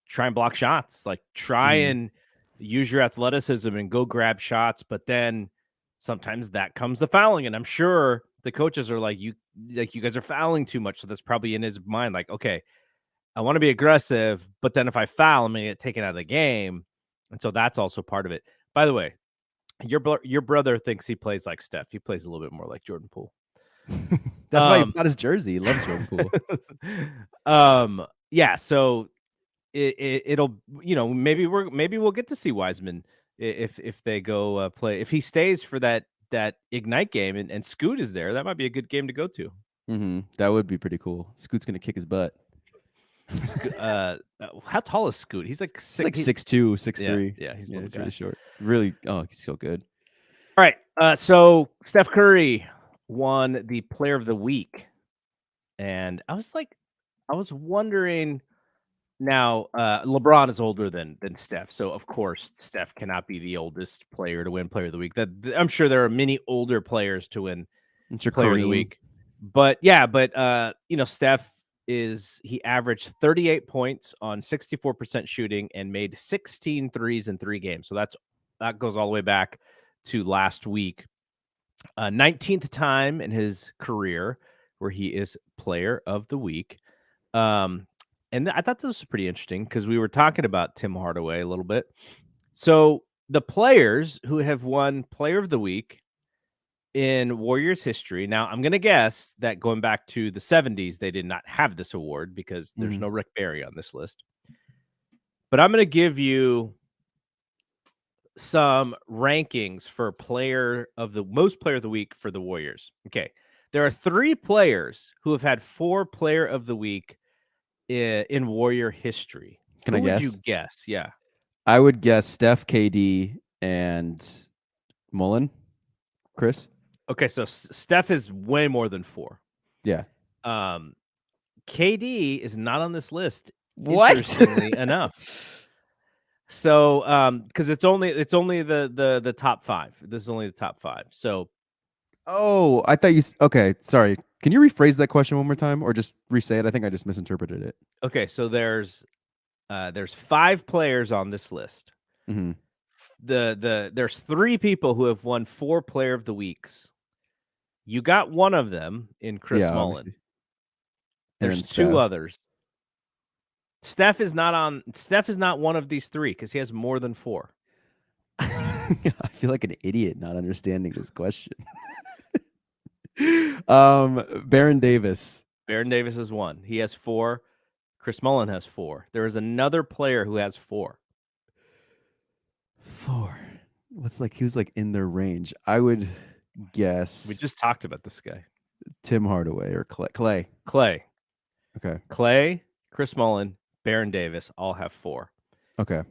try and block shots, like try and use your athleticism and go grab shots. But then sometimes that comes the fouling, and I'm sure the coaches are like, you guys are fouling too much. So that's probably in his mind, like, okay, I want to be aggressive, but then if I foul, I'm gonna get taken out of the game, and so that's also part of it. By the way, your brother thinks he plays like Steph. He plays a little bit more like Jordan Poole. That's why he bought his jersey. He loves Jordan Poole. Yeah. So it'll, maybe we'll get to see Wiseman if they go play. If he stays for that Ignite game and Scoot is there, that might be a good game to go to. That would be pretty cool. Scoot's gonna kick his butt. How tall is Scoot? He's like 6'2", 6'3". Yeah, he's really short. Really, he's so good. All right. So Steph Curry won the Player of the Week, and I was wondering. Now, LeBron is older than Steph, so of course Steph cannot be the oldest player to win Player of the Week. I'm sure there are many older players to win Player of the Week, but Steph he averaged 38 points on 64% shooting and made 16 threes in 3 games. So that goes all the way back to last week. 19th time in his career where he is Player of the Week. And I thought this was pretty interesting because we were talking about Tim Hardaway a little bit. So the players who have won Player of the Week in Warriors history. Now, I'm going to guess that going back to the 70s, they did not have this award because there's no Rick Barry on this list. But I'm going to give you some rankings for most Player of the Week for the Warriors. Okay. There are 3 players who have had 4 Player of the Week in Warrior history. Can I guess? Would you guess? Yeah. I would guess Steph, KD, and Mullen. Chris? Okay, so Steph is way more than 4. Yeah. Um, KD is not on this list, What? interestingly enough. So, because it's only the top 5. This is only the top 5. So, Oh, I thought okay, sorry. Can you rephrase that question one more time or just re-say it? I think I just misinterpreted it. okay, so there's 5 players on this list. Mm-hmm. There's 3 people who have won 4 Player of the Weeks. You got one of them in Chris Yeah, Mullin. obviously. And There's then 2 Steph. others. Steph is not one of these 3 because he has more than 4. I feel like an idiot not understanding this question. Baron Davis. Baron Davis is 1. He has 4. Chris Mullin has 4. There is another player who has 4. 4. What's like he was like in their range. I would guess We just talked about this guy. Tim Hardaway or Clay. Okay. Clay, Chris Mullin, Baron Davis all have 4. Okay.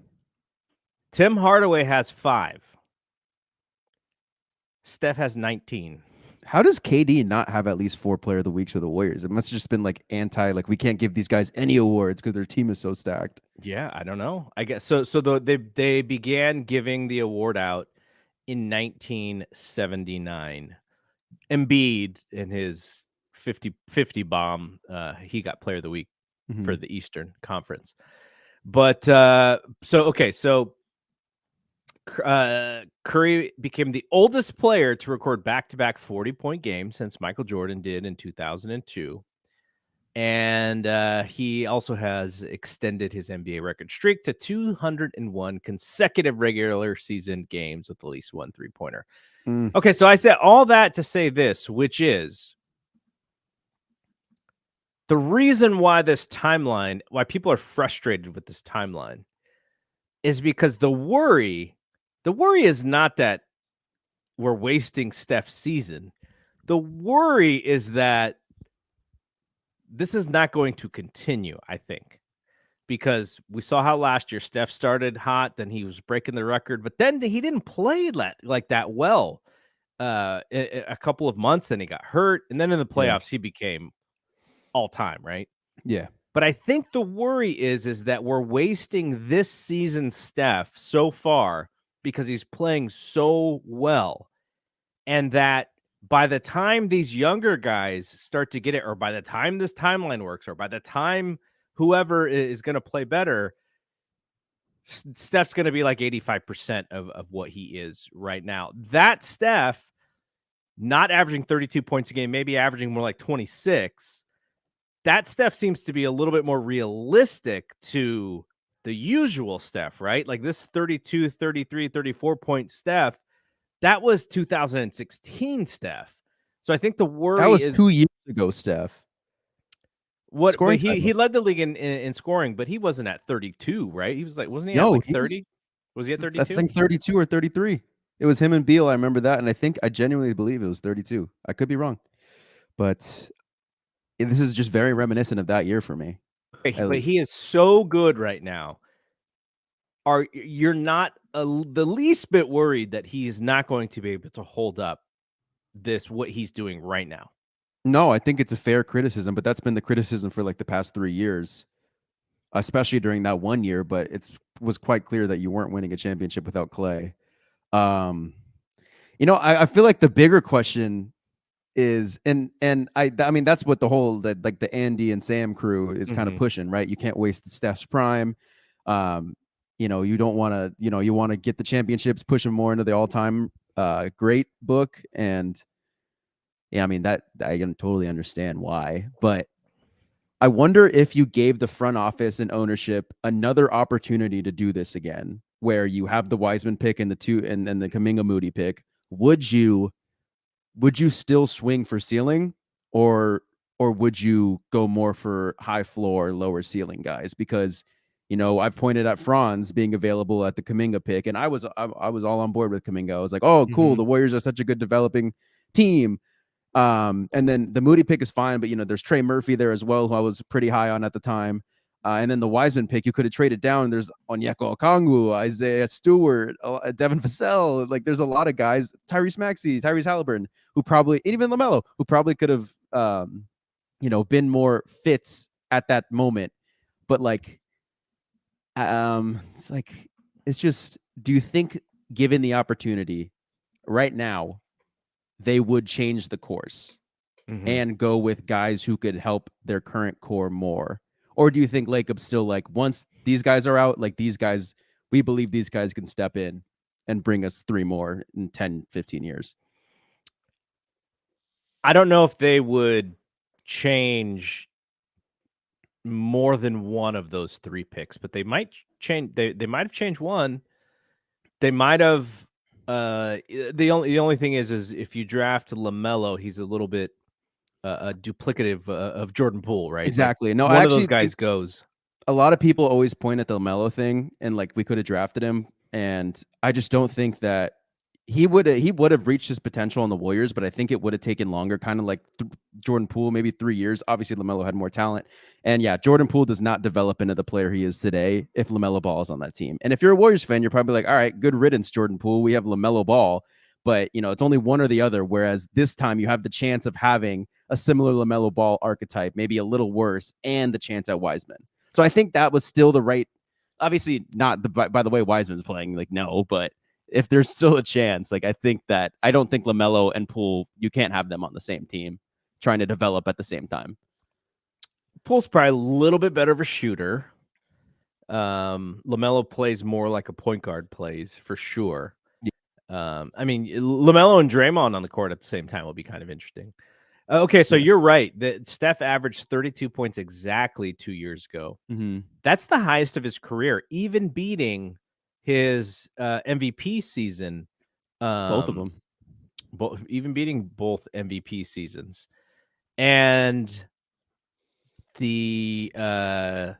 Tim Hardaway has 5. Steph has 19. How does KD not have at least 4 Player of the Weeks for the Warriors? It must have just been like like we can't give these guys any awards because their team is so stacked. Yeah, I don't know. I guess so. They began giving the award out in 1979. Embiid in his 50 bomb, he got Player of the Week for the Eastern Conference. But Curry became the oldest player to record back-to-back 40-point games since Michael Jordan did in 2002. And he also has extended his NBA record streak to 201 consecutive regular season games with at least 1 3-pointer. Okay, so I said all that to say this, which is the reason why why people are frustrated with this timeline is because the worry is not that we're wasting Steph's season. The worry is that this is not going to continue, I think, because we saw how last year Steph started hot, then he was breaking the record, but then he didn't play like that well a couple of months, then he got hurt, and then in the playoffs he became all time, right? Yeah. But I think the worry is that we're wasting this season's Steph so far because he's playing so well, and that by the time these younger guys start to get it, or by the time this timeline works, or by the time whoever is going to play better, Steph's going to be like 85% of what he is right now. That Steph, not averaging 32 points a game, maybe averaging more like 26. That Steph seems to be a little bit more realistic to the usual Steph, right? Like this 32, 33, 34 point Steph, that was 2016 Steph. So I think the worry That was is 2 years ago, Steph. what, Scoring but he title. led the league in scoring, but he wasn't at 32, right? He was like, wasn't he at No, like he 30? Was he at I 32? think 32 or 33. It was him and Beal. I remember that. And I genuinely believe it was 32. I could be wrong. But this is just very reminiscent of that year for me. But he is so good right now. You're not the least bit worried that he's not going to be able to hold up what he's doing right now? No, I think it's a fair criticism, but that's been the criticism for like the past 3 years, especially during that 1 year, but it was quite clear that you weren't winning a championship without Clay. I feel like the bigger question is, and I mean that's what the whole that like the Andy and Sam crew is kind of pushing, right? You can't waste Steph's prime. You don't want to, you want to get the championships, push him more into the all-time great book. And yeah, I mean that I can totally understand why, but I wonder if you gave the front office and ownership another opportunity to do this again, where you have the Wiseman pick and the Kuminga Moody pick, would you still swing for ceiling, or would you go more for high floor, lower ceiling guys? Because I've pointed at Franz being available at the Kuminga pick, and I was all on board with Kuminga. I was like, oh, cool, the Warriors are such a good developing team. And then the Moody pick is fine, but there's Trey Murphy there as well, who I was pretty high on at the time. And then the Wiseman pick, you could have traded down. There's Onyeka Okongwu, Isaiah Stewart, Devin Vassell. Like there's a lot of guys, Tyrese Maxey, Tyrese Halliburton, who probably, and even LaMelo, who probably could have been more fits at that moment. But like, it's like, it's just, do you think given the opportunity right now, they would change the course and go with guys who could help their current core more? Or do you think Lacob's still like, once these guys are out, like these guys, we believe these guys can step in and bring us 3 more in 10, 15 years? I don't know if they would change more than one of those 3 picks, but they might change. They might have changed one. They might have. The only thing is if you draft LaMelo, he's a little bit duplicative of Jordan Poole, right? Like Exactly. No, I one of those actually think guys goes. a lot of people always point at the Melo thing and like we could have drafted him, and I just don't think that he would have reached his potential on the Warriors, but I think it would have taken longer, kind of like Jordan Poole, maybe 3 years. Obviously, LaMelo had more talent, and yeah, Jordan Poole does not develop into the player he is today if LaMelo Ball is on that team. And if you're a Warriors fan, you're probably like, all right, good riddance, Jordan Poole. We have LaMelo Ball, but it's only one or the other. Whereas this time you have the chance of having a similar LaMelo Ball archetype, maybe a little worse, and the chance at Wiseman. So I think that was still the right. Obviously, not by the way Wiseman's playing. Like no, but if there's still a chance, like I don't think LaMelo and Poole, you can't have them on the same team trying to develop at the same time. Poole's probably a little bit better of a shooter. LaMelo plays more like a point guard plays for sure. I mean, LaMelo and Draymond on the court at the same time will be kind of interesting. Okay, so you're right. That Steph averaged 32 points exactly 2 years ago. Mm-hmm. That's the highest of his career, even beating his MVP season. Both of them. Even beating both MVP seasons. And I'm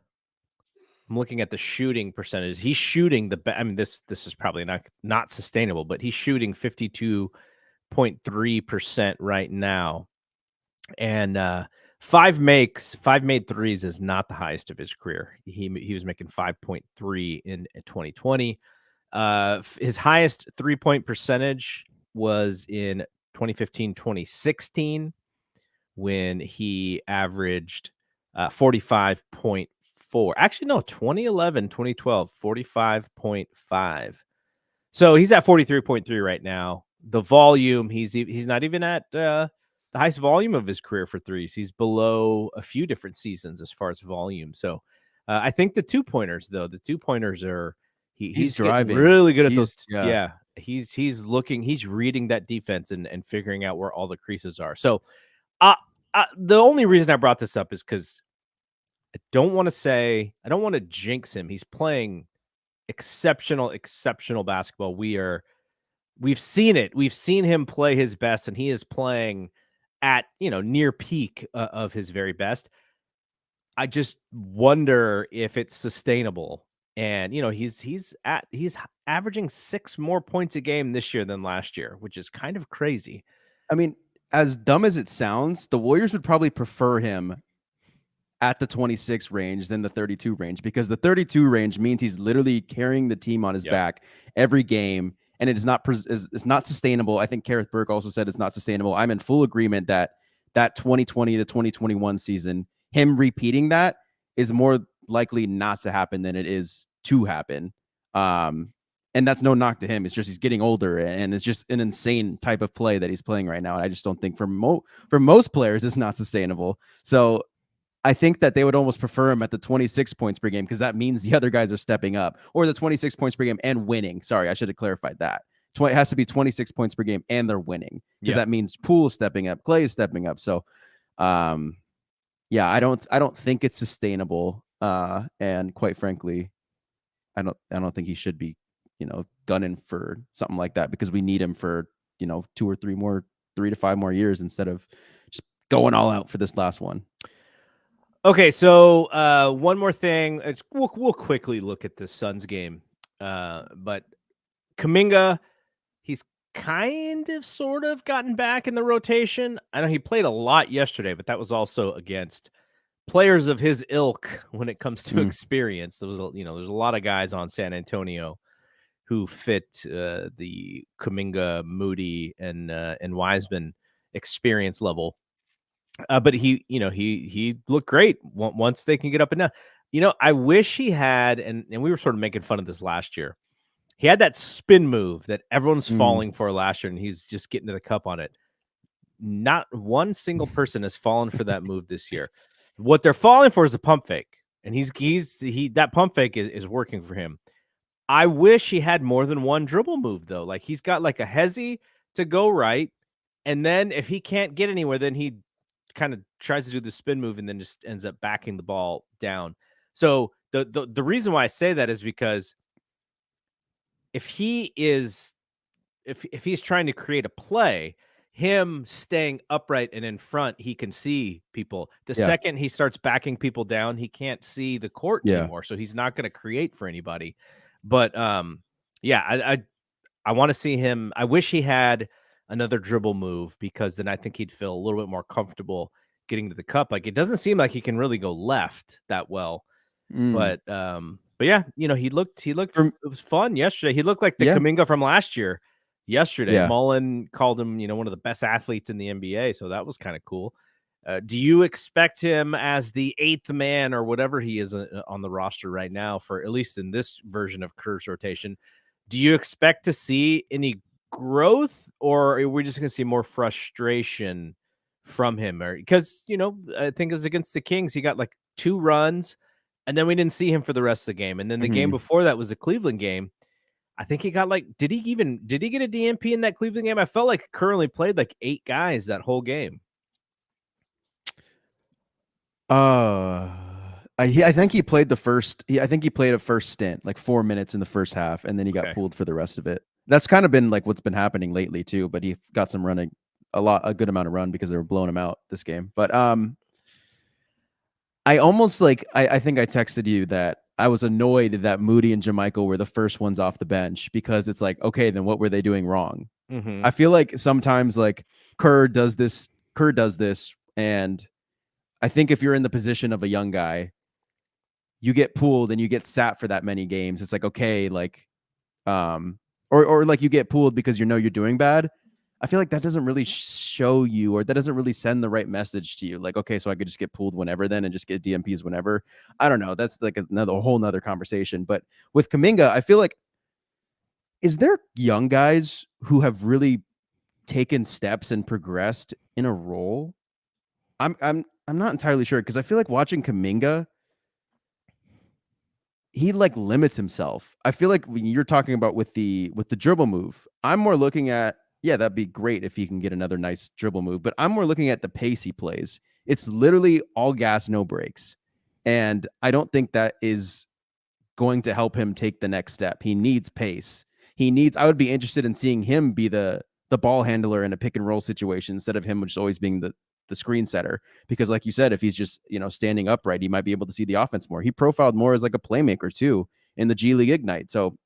looking at the shooting percentage. He's shooting I mean, this is probably not sustainable, but he's shooting 52.3% right now. And 5 made threes is not the highest of his career. He was making 5.3 in 2020. His highest 3-point percentage was in 2015-2016 when he averaged 45.4. Actually, no, 2011-2012, 45.5. So he's at 43.3 right now. The volume, he's not even at the highest volume of his career for threes. He's below a few different seasons as far as volume. So I think the 2-pointers, though, are he's driving really good at those. Yeah. He's reading that defense and figuring out where all the creases are. So the only reason I brought this up is because I don't want to jinx him. He's playing exceptional basketball. We've seen it. We've seen him play his best, and he is playing at near peak of his very best. I just wonder if it's sustainable. And he's averaging 6 more points a game this year than last year, which is kind of crazy. I mean, as dumb as it sounds, the Warriors would probably prefer him at the 26 range than the 32 range, because the 32 range means he's literally carrying the team on his back every game, and it is it's not sustainable. I think Kareth Burke also said it's not sustainable. I'm in full agreement that 2020 to 2021 season, him repeating that is more likely not to happen than it is to happen. And that's no knock to him. It's just he's getting older, and it's just an insane type of play that he's playing right now. And I just don't think for most players it's not sustainable. So I think that they would almost prefer him at the 26 points per game, because that means the other guys are stepping up, or the 26 points per game and winning. Sorry, I should have clarified that. It has to be 26 points per game and they're winning, because that means Poole is stepping up, Clay is stepping up. So, yeah, I don't think it's sustainable. And quite frankly, I don't think he should be, gunning for something like that, because we need him for 2 or 3 to 5 more years instead of just going all out for this last one. Okay, so one more thing. We'll quickly look at the Suns game. But Kuminga, he's kind of sort of gotten back in the rotation. I know he played a lot yesterday, but that was also against players of his ilk when it comes to experience. There's a lot of guys on San Antonio who fit the Kuminga, Moody, and Wiseman experience level. But he looked great once they can get up and down. I wish he had, and we were sort of making fun of this last year. He had that spin move that everyone's Mm, falling for last year, and he's just getting to the cup on it. Not one single person has fallen for that move this year. What they're falling for is a pump fake, and that pump fake is working for him. I wish he had more than one dribble move though. Like he's got like a hezzy to go right, and then if he can't get anywhere, then he kind of tries to do the spin move and then just ends up backing the ball down. So the reason why I say that is because if he is if he's trying to create a play, him staying upright and in front, he can see people. The yeah, second he starts backing people down, he can't see the court yeah. anymore. So he's not going to create for anybody. But yeah, I want to see him. I wish he had another dribble move because then I think he'd feel a little bit more comfortable getting to the cup. Like it doesn't seem like he can really go left that well. Mm. But yeah, he looked From it was fun yesterday. He looked like the yeah, Kuminga from last year. Yesterday, yeah. Mullen called him, one of the best athletes in the NBA, so that was kind of cool. Do you expect him as the eighth man or whatever he is on the roster right now for at least in this version of Kerr's rotation? Do you expect to see any growth, or are we just going to see more frustration from him? Or because I think it was against the Kings, he got like 2 runs, and then we didn't see him for the rest of the game. And then the game Mhm. before that was the Cleveland game. I think he got like, did he get a DNP in that Cleveland game? I felt like Curry played like 8 guys that whole game. Uh, I think he played the first. I think he played a first stint, like 4 minutes in the first half, and then he got Okay. pulled for the rest of it. That's kind of been like what's been happening lately too. But he got some running, a good amount of run because they were blowing him out this game. But I almost like I think I texted you that I was annoyed that Moody and Jamichael were the first ones off the bench because it's like, okay, then what were they doing wrong? Mm-hmm. I feel like sometimes like Kerr does this, and I think if you're in the position of a young guy, you get pooled and you get sat for that many games. It's like, okay, like, or like you get pooled because you're doing bad. I feel like that doesn't really show you, or that doesn't really send the right message to you. Like, okay, so I could just get pulled whenever then and just get DMPs whenever. I don't know. That's like a whole nother conversation. But with Kuminga, I feel like, is there young guys who have really taken steps and progressed in a role? I'm not entirely sure because I feel like watching Kuminga, he like limits himself. I feel like when you're talking about with the dribble move, I'm more looking at, yeah, that'd be great if he can get another nice dribble move, but I'm more looking at the pace he plays. It's literally all gas, no brakes. And I don't think that is going to help him take the next step. He needs pace. I would be interested in seeing him be the ball handler in a pick and roll situation instead of him just always being the screen setter. Because like you said, if he's just, standing upright, he might be able to see the offense more. He profiled more as like a playmaker too in the G League Ignite. So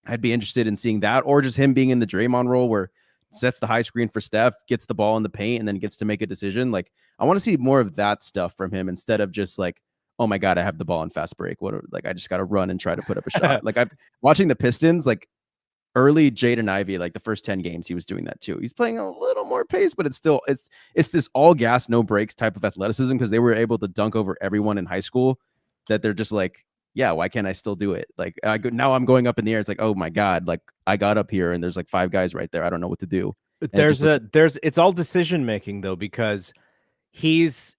I'd be interested in seeing that, or just him being in the Draymond role where sets the high screen for Steph, gets the ball in the paint, and then gets to make a decision. Like, I want to see more of that stuff from him instead of just like, oh my God, I have the ball in fast break. Like, I just got to run and try to put up a shot. Like, I'm watching the Pistons, like early Jaden Ivey, like the first 10 games, he was doing that too. He's playing a little more pace, but it's this all gas, no breaks type of athleticism because they were able to dunk over everyone in high school that they're just like, yeah, why can't I still do it? Like now I'm going up in the air. It's like, oh my God, like I got up here and there's like 5 guys right there. I don't know what to do. And it just looks It's all decision making though, because he's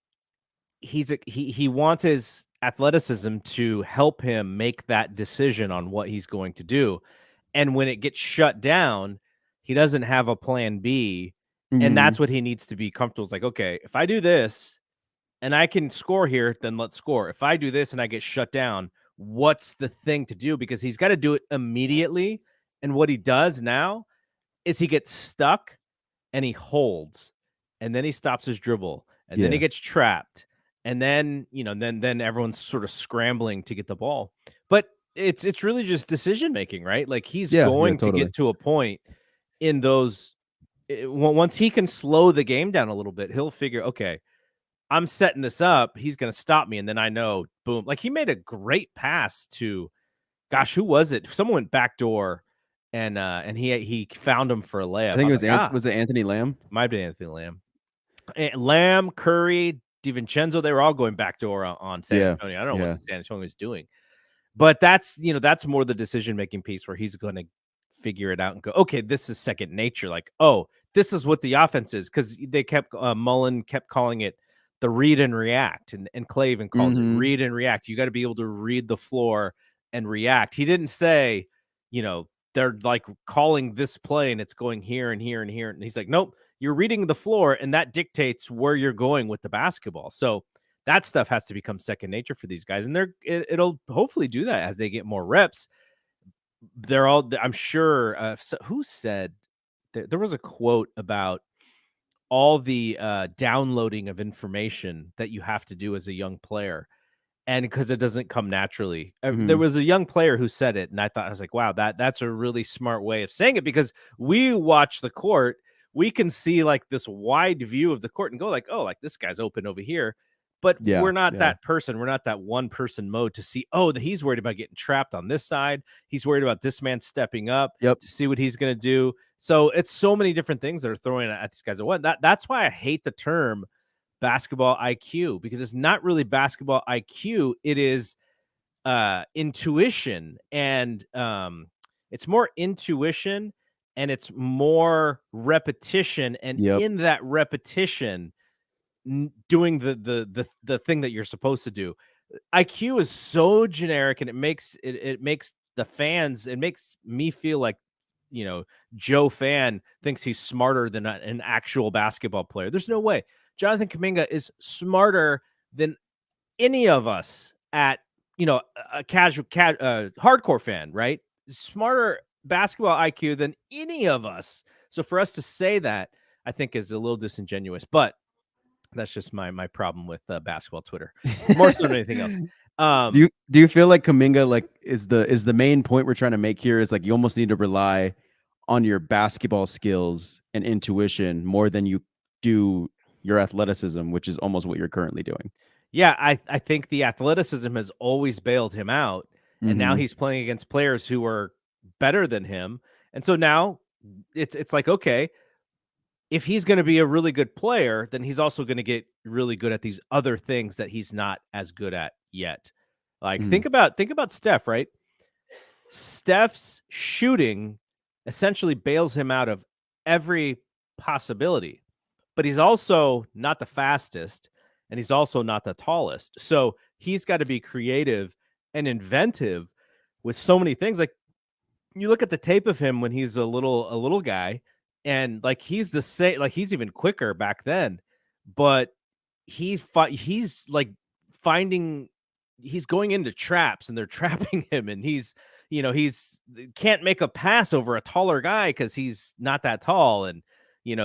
he wants his athleticism to help him make that decision on what he's going to do. And when it gets shut down, he doesn't have a plan B. And mm, that's what he needs to be comfortable. It's like, okay, if I do this and I can score here, then let's score. If I do this and I get shut down, what's the thing to do? Because he's got to do it immediately. And what he does now is he gets stuck and he holds, and then he stops his dribble, and then he yeah. gets trapped, and then then everyone's sort of scrambling to get the ball. But it's really just decision making, right? Like he's Yeah, yeah, going to totally. get to a point in those once he can slow the game down a little bit, he'll figure, okay, I'm setting this up. He's going to stop me, and then I know, boom. Like he made a great pass to, gosh, who was it? Someone went backdoor, and he found him for a I layup. I think it was was like, Was it Anthony Lamb? might have been Anthony Lamb. Lamb, Curry, DiVincenzo, they were all going backdoor on San Yeah. Antonio. I don't know what Yeah. San Antonio is doing. But that's, that's more the decision-making piece where he's gonna figure it out and go, "Okay, this is second nature." Like, "Oh, this is what the offense is," because they kept Mullen kept calling it the read and react, and Clay even called it Mhm. read and react. You gotta be able to read the floor and react. He didn't say, they're, like, calling this play, and it's going here and here and here, and he's like, "Nope, you're reading the floor, and that dictates where you're going with the basketball." So, that stuff has to become second nature for these guys, and it'll hopefully do that as they get more reps. They're all, I'm sure. Who said there was a quote about all the downloading of information that you have to do as a young player, and because it doesn't come naturally. There Mhm. was a young player who said it, and I was like, wow, that's a really smart way of saying it, because we watch the court, we can see like this wide view of the court and go like, oh, like this guy's open over here. But Yeah. we're not Yeah. that person. We're not that one person mode to see, oh, he's worried about getting trapped on this side. He's worried about this man stepping up Yep. to see what he's going to do. So it's so many different things that are throwing at these guys. That's why I hate the term basketball IQ, because it's not really basketball IQ. It is intuition, and it's more intuition, and it's more repetition, and Yep. in that repetition, doing the thing that you're supposed to do. IQ is so generic, and it makes the fans, it makes me feel like, Joe Fan thinks he's smarter than an actual basketball player. There's no way. Jonathan Kuminga is smarter than any of us at, a casual hardcore fan, right? Smarter basketball IQ than any of us. So for us to say that, I think is a little disingenuous, but that's just my problem with basketball Twitter, more so than anything else. Do you feel like Kuminga like is the main point we're trying to make here is like you almost need to rely on your basketball skills and intuition more than you do your athleticism, which is almost what you're currently doing. Yeah, I think the athleticism has always bailed him out, and now Mhm. he's playing against players who are better than him, and so now it's like, okay, if he's going to be a really good player, then he's also going to get really good at these other things that he's not as good at yet. Like Mhm. think about Steph, right? Steph's shooting essentially bails him out of every possibility, but he's also not the fastest, and he's also not the tallest. So he's got to be creative and inventive with so many things. Like, you look at the tape of him when he's a little guy, and like he's the same, like he's even quicker back then, but he's like finding he's going into traps, and they're trapping him, and he's can't make a pass over a taller guy because he's not that tall, and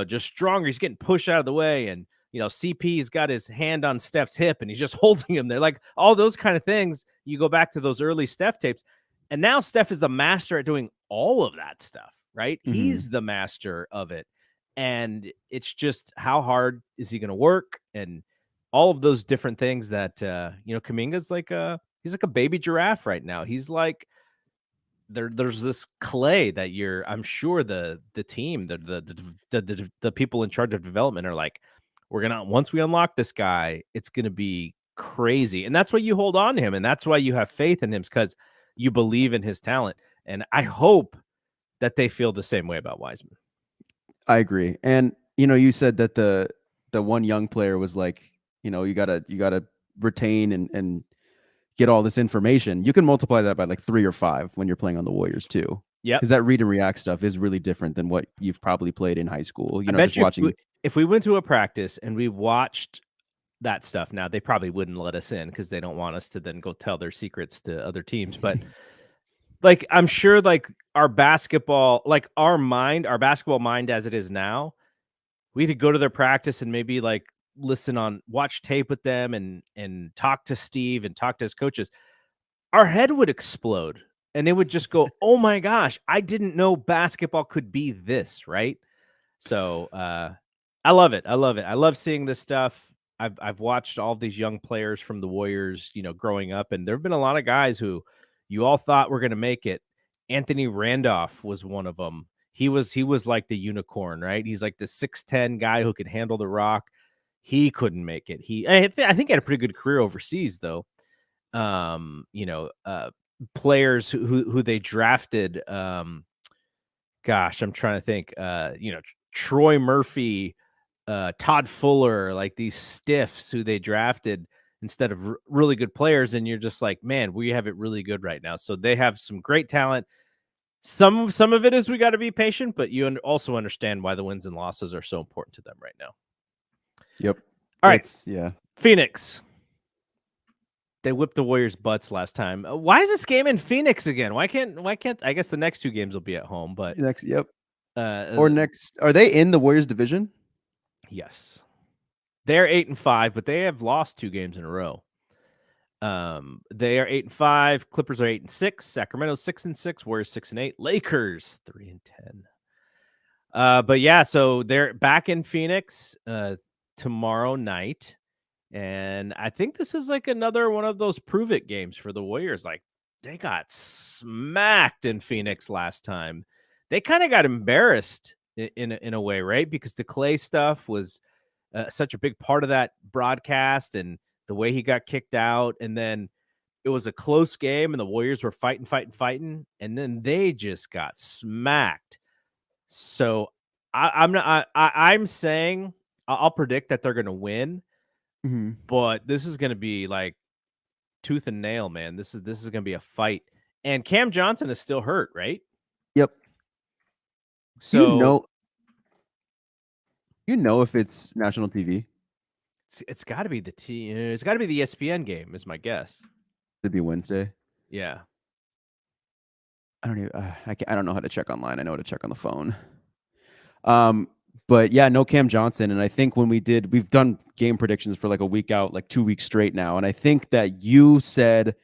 just stronger. He's getting pushed out of the way, and CP's got his hand on Steph's hip, and he's just holding him there, like all those kind of things. You go back to those early Steph tapes, and now Steph is the master at doing all of that stuff, right? Mhm. He's the master of it. And it's just, how hard is he going to work? And all of those different things that, Kaminga's like he's like a baby giraffe right now. He's like, there's this clay that I'm sure the team, the people in charge of development are like, once we unlock this guy, it's gonna be crazy. And that's why you hold on to him, and that's why you have faith in him, because you believe in his talent. And I hope that they feel the same way about Wiseman. I agree. And you said that the one young player was like, you gotta retain and get all this information. You can multiply that by like 3 or 5 when you're playing on the Warriors too. Yep. Because that read and react stuff is really different than what you've probably played in high school. I Just bet you watching. if we went to a practice and we watched that stuff, now they probably wouldn't let us in because they don't want us to then go tell their secrets to other teams. But like, I'm sure, like, our basketball mind as it is now, we could go to their practice and maybe like watch tape with them, and talk to Steve and talk to his coaches. Our head would explode, and it would just go, oh my gosh, I didn't know basketball could be this, right? So I love it. I love it. I love seeing this stuff. I've watched all these young players from the Warriors, growing up, and there have been a lot of guys who you all thought were going to make it. Anthony Randolph was one of them. He was like the unicorn, right? He's like the 6'10" guy who could handle the rock. he couldn't make it. I think he had a pretty good career overseas, though. Players who they drafted. Gosh, I'm trying to think. Troy Murphy, Todd Fuller, like these stiffs who they drafted instead of really good players, and you're just like, man, we have it really good right now. So they have some great talent. Some of it is we got to be patient, but you also understand why the wins and losses are so important to them right now. Yep. All right, Yeah. Phoenix. They whipped the Warriors' butts last time. Why is this game in Phoenix again? Why can't? I guess the next 2 games will be at home, but Next, yep. uh, Next, are they in the Warriors division? yes, they're 8-5, but they have lost 2 games in a row. They are 8-5. Clippers are 8-6. Sacramento 6-6. Warriors 6-8. Lakers 3-10. But yeah, so they're back in Phoenix tomorrow night, and I think this is like another one of those prove it games for the Warriors. Like they got smacked in Phoenix last time. They kind of got embarrassed in a way, right? Because the Clay stuff was such a big part of that broadcast, and the way he got kicked out, and then it was a close game, and the Warriors were fighting, and then they just got smacked. So I'm saying I'll predict that they're going to win, but this is going to be like tooth and nail, man. This is going to be a fight, and Cam Johnson is still hurt, right? Yep. So you know if it's national TV? it's got to be it's got to be the ESPN game, is my guess. It'd be Wednesday. Yeah. I don't even. I don't know how to check online. I know how to check on the phone. But yeah, no Cam Johnson, and I think we've done game predictions for like a week out, like 2 weeks straight now, and I think that you said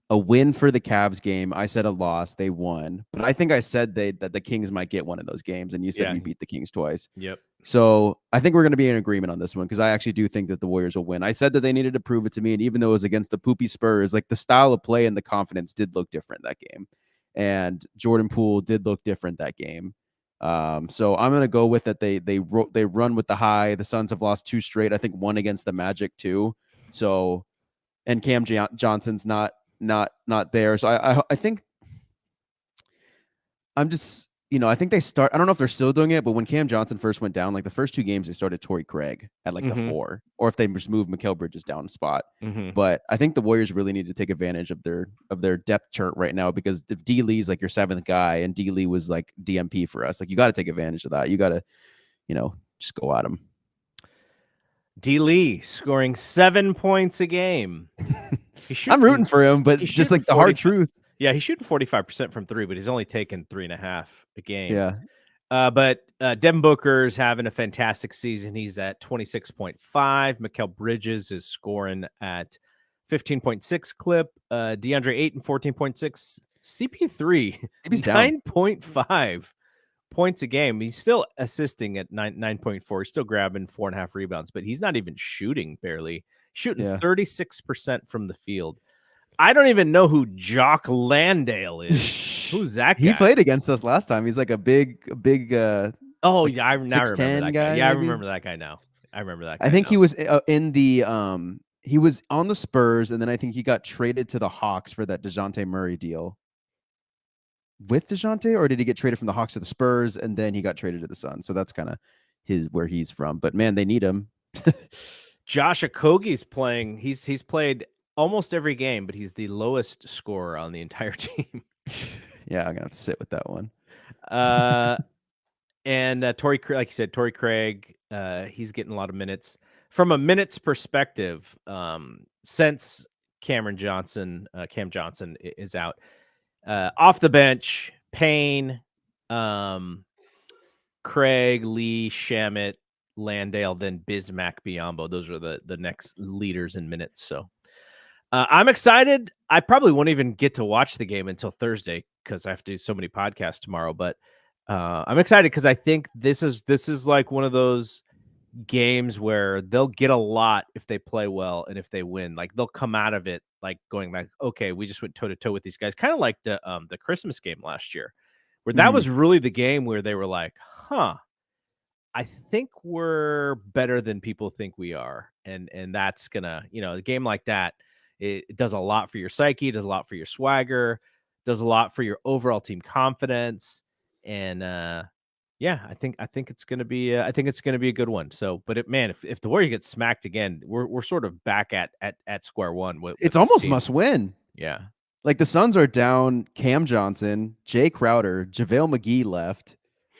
a win for the Cavs game. I said a loss. They won, but I think I said that the Kings might get one of those games, and you said we beat the Kings twice. Yep. So I think we're going to be in agreement on this one because I actually do think that the Warriors will win. I said that they needed to prove it to me, and even though it was against the poopy Spurs, like the style of play and the confidence did look different that game, and Jordan Poole did look different that game. So I'm going to go with that. They run with the high. The Suns have lost 2 straight. I think 1 against the Magic too. So, and Cam Johnson's not there. So I think I'm just, I think they start, I don't know if they're still doing it, but when Cam Johnson first went down, like the first 2 games, they started Torrey Craig at like the 4, or if they just moved Mikal Bridges down a spot. But I think the Warriors really need to take advantage of their depth chart right now, because if D Lee's like your 7th guy and D Lee was like DMP for us, like you got to take advantage of that. You got to, just go at him. D Lee scoring 7 points a game. I'm rooting for him, but just like the hard truth. Yeah, he's shooting 45% from 3, but he's only taken 3.5 a game. Yeah. But Devin Booker's having a fantastic season. He's at 26.5. Mikal Bridges is scoring at 15.6 clip. DeAndre Ayton 14.6. CP3 9.5 points a game. He's still assisting at 9.4. He's still grabbing 4.5 rebounds, but he's not even shooting barely. Shooting 36% from the field. I don't even know who Jock Landale is. Who's that guy? He played against us last time. He's like a big oh like yeah, I now remember that guy. Yeah, maybe? I remember that guy now. I think he was in the he was on the Spurs, and then I think he got traded to the Hawks for that DeJounte Murray deal. With DeJounte, or did he get traded from the Hawks to the Spurs and then he got traded to the Suns? So that's kind of where he's from. But man, they need him. Josh Okogie's playing. He's played almost every game, but he's the lowest scorer on the entire team. Yeah, I'm gonna have to sit with that one. And Torrey, like you said, Torrey Craig, he's getting a lot of minutes. From a minutes perspective, since Cam Johnson is out, off the bench, Payne, Craig, Lee, Shamet, Landale, then Bismack Biyombo. Those are the next leaders in minutes. So I'm excited. I probably won't even get to watch the game until Thursday because I have to do so many podcasts tomorrow. But I'm excited because I think this is like one of those games where they'll get a lot if they play well and if they win. Like they'll come out of it like going like, okay, we just went toe to toe with these guys, kind of like the Christmas game last year, where that was really the game where they were like, huh, I think we're better than people think we are, and that's gonna, a game like that, it does a lot for your psyche, does a lot for your swagger, does a lot for your overall team confidence, and yeah, I think it's gonna be a good one. So, but man, if the Warriors get smacked again, we're sort of back at square one with It's this almost team. must win. Yeah, Like the Suns are down Cam Johnson, Jay Crowder, JaVale McGee left.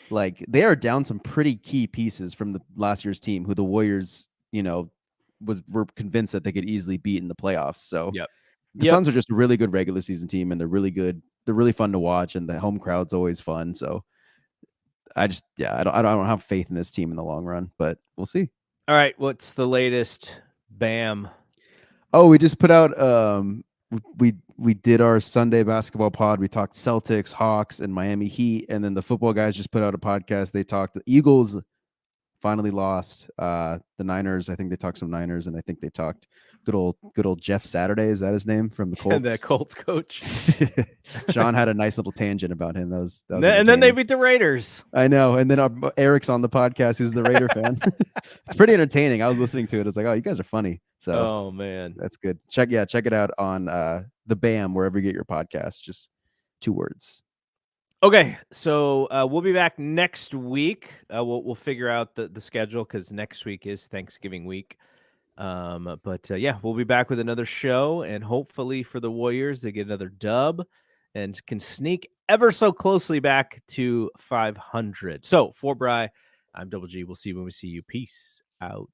Like they are down some pretty key pieces from the last year's team who the Warriors, were convinced that they could easily beat in the playoffs. So yep, the yep. Suns are just a really good regular season team and they're really good. They're really fun to watch and the home crowd's always fun. So I don't have faith in this team in the long run, but we'll see. All right, what's the latest? Bam. Oh, we just put out we did our Sunday basketball pod. We talked Celtics, Hawks, and Miami Heat, and then the football guys just put out a podcast. They talked the Eagles finally lost. The Niners, I think they talked some Niners, and I think they talked good old Jeff Saturday. Is that his name from the The Colts? Colts coach. Sean had a nice little tangent about him. That was And then they entertaining. beat the Raiders. I know. And then Eric's on the podcast, who's the Raider fan. It's pretty entertaining. I was listening to it. It's like, oh, you guys are funny. So Oh man. that's good. Check it out on the BAM, wherever you get your podcast. Just 2 words. Okay, so we'll be back next week. We'll figure out the schedule because next week is Thanksgiving week. But yeah, we'll be back with another show, and hopefully for the Warriors, they get another dub and can sneak ever so closely back to 500. So for Bri, I'm Double G. We'll see you when we see you. Peace out.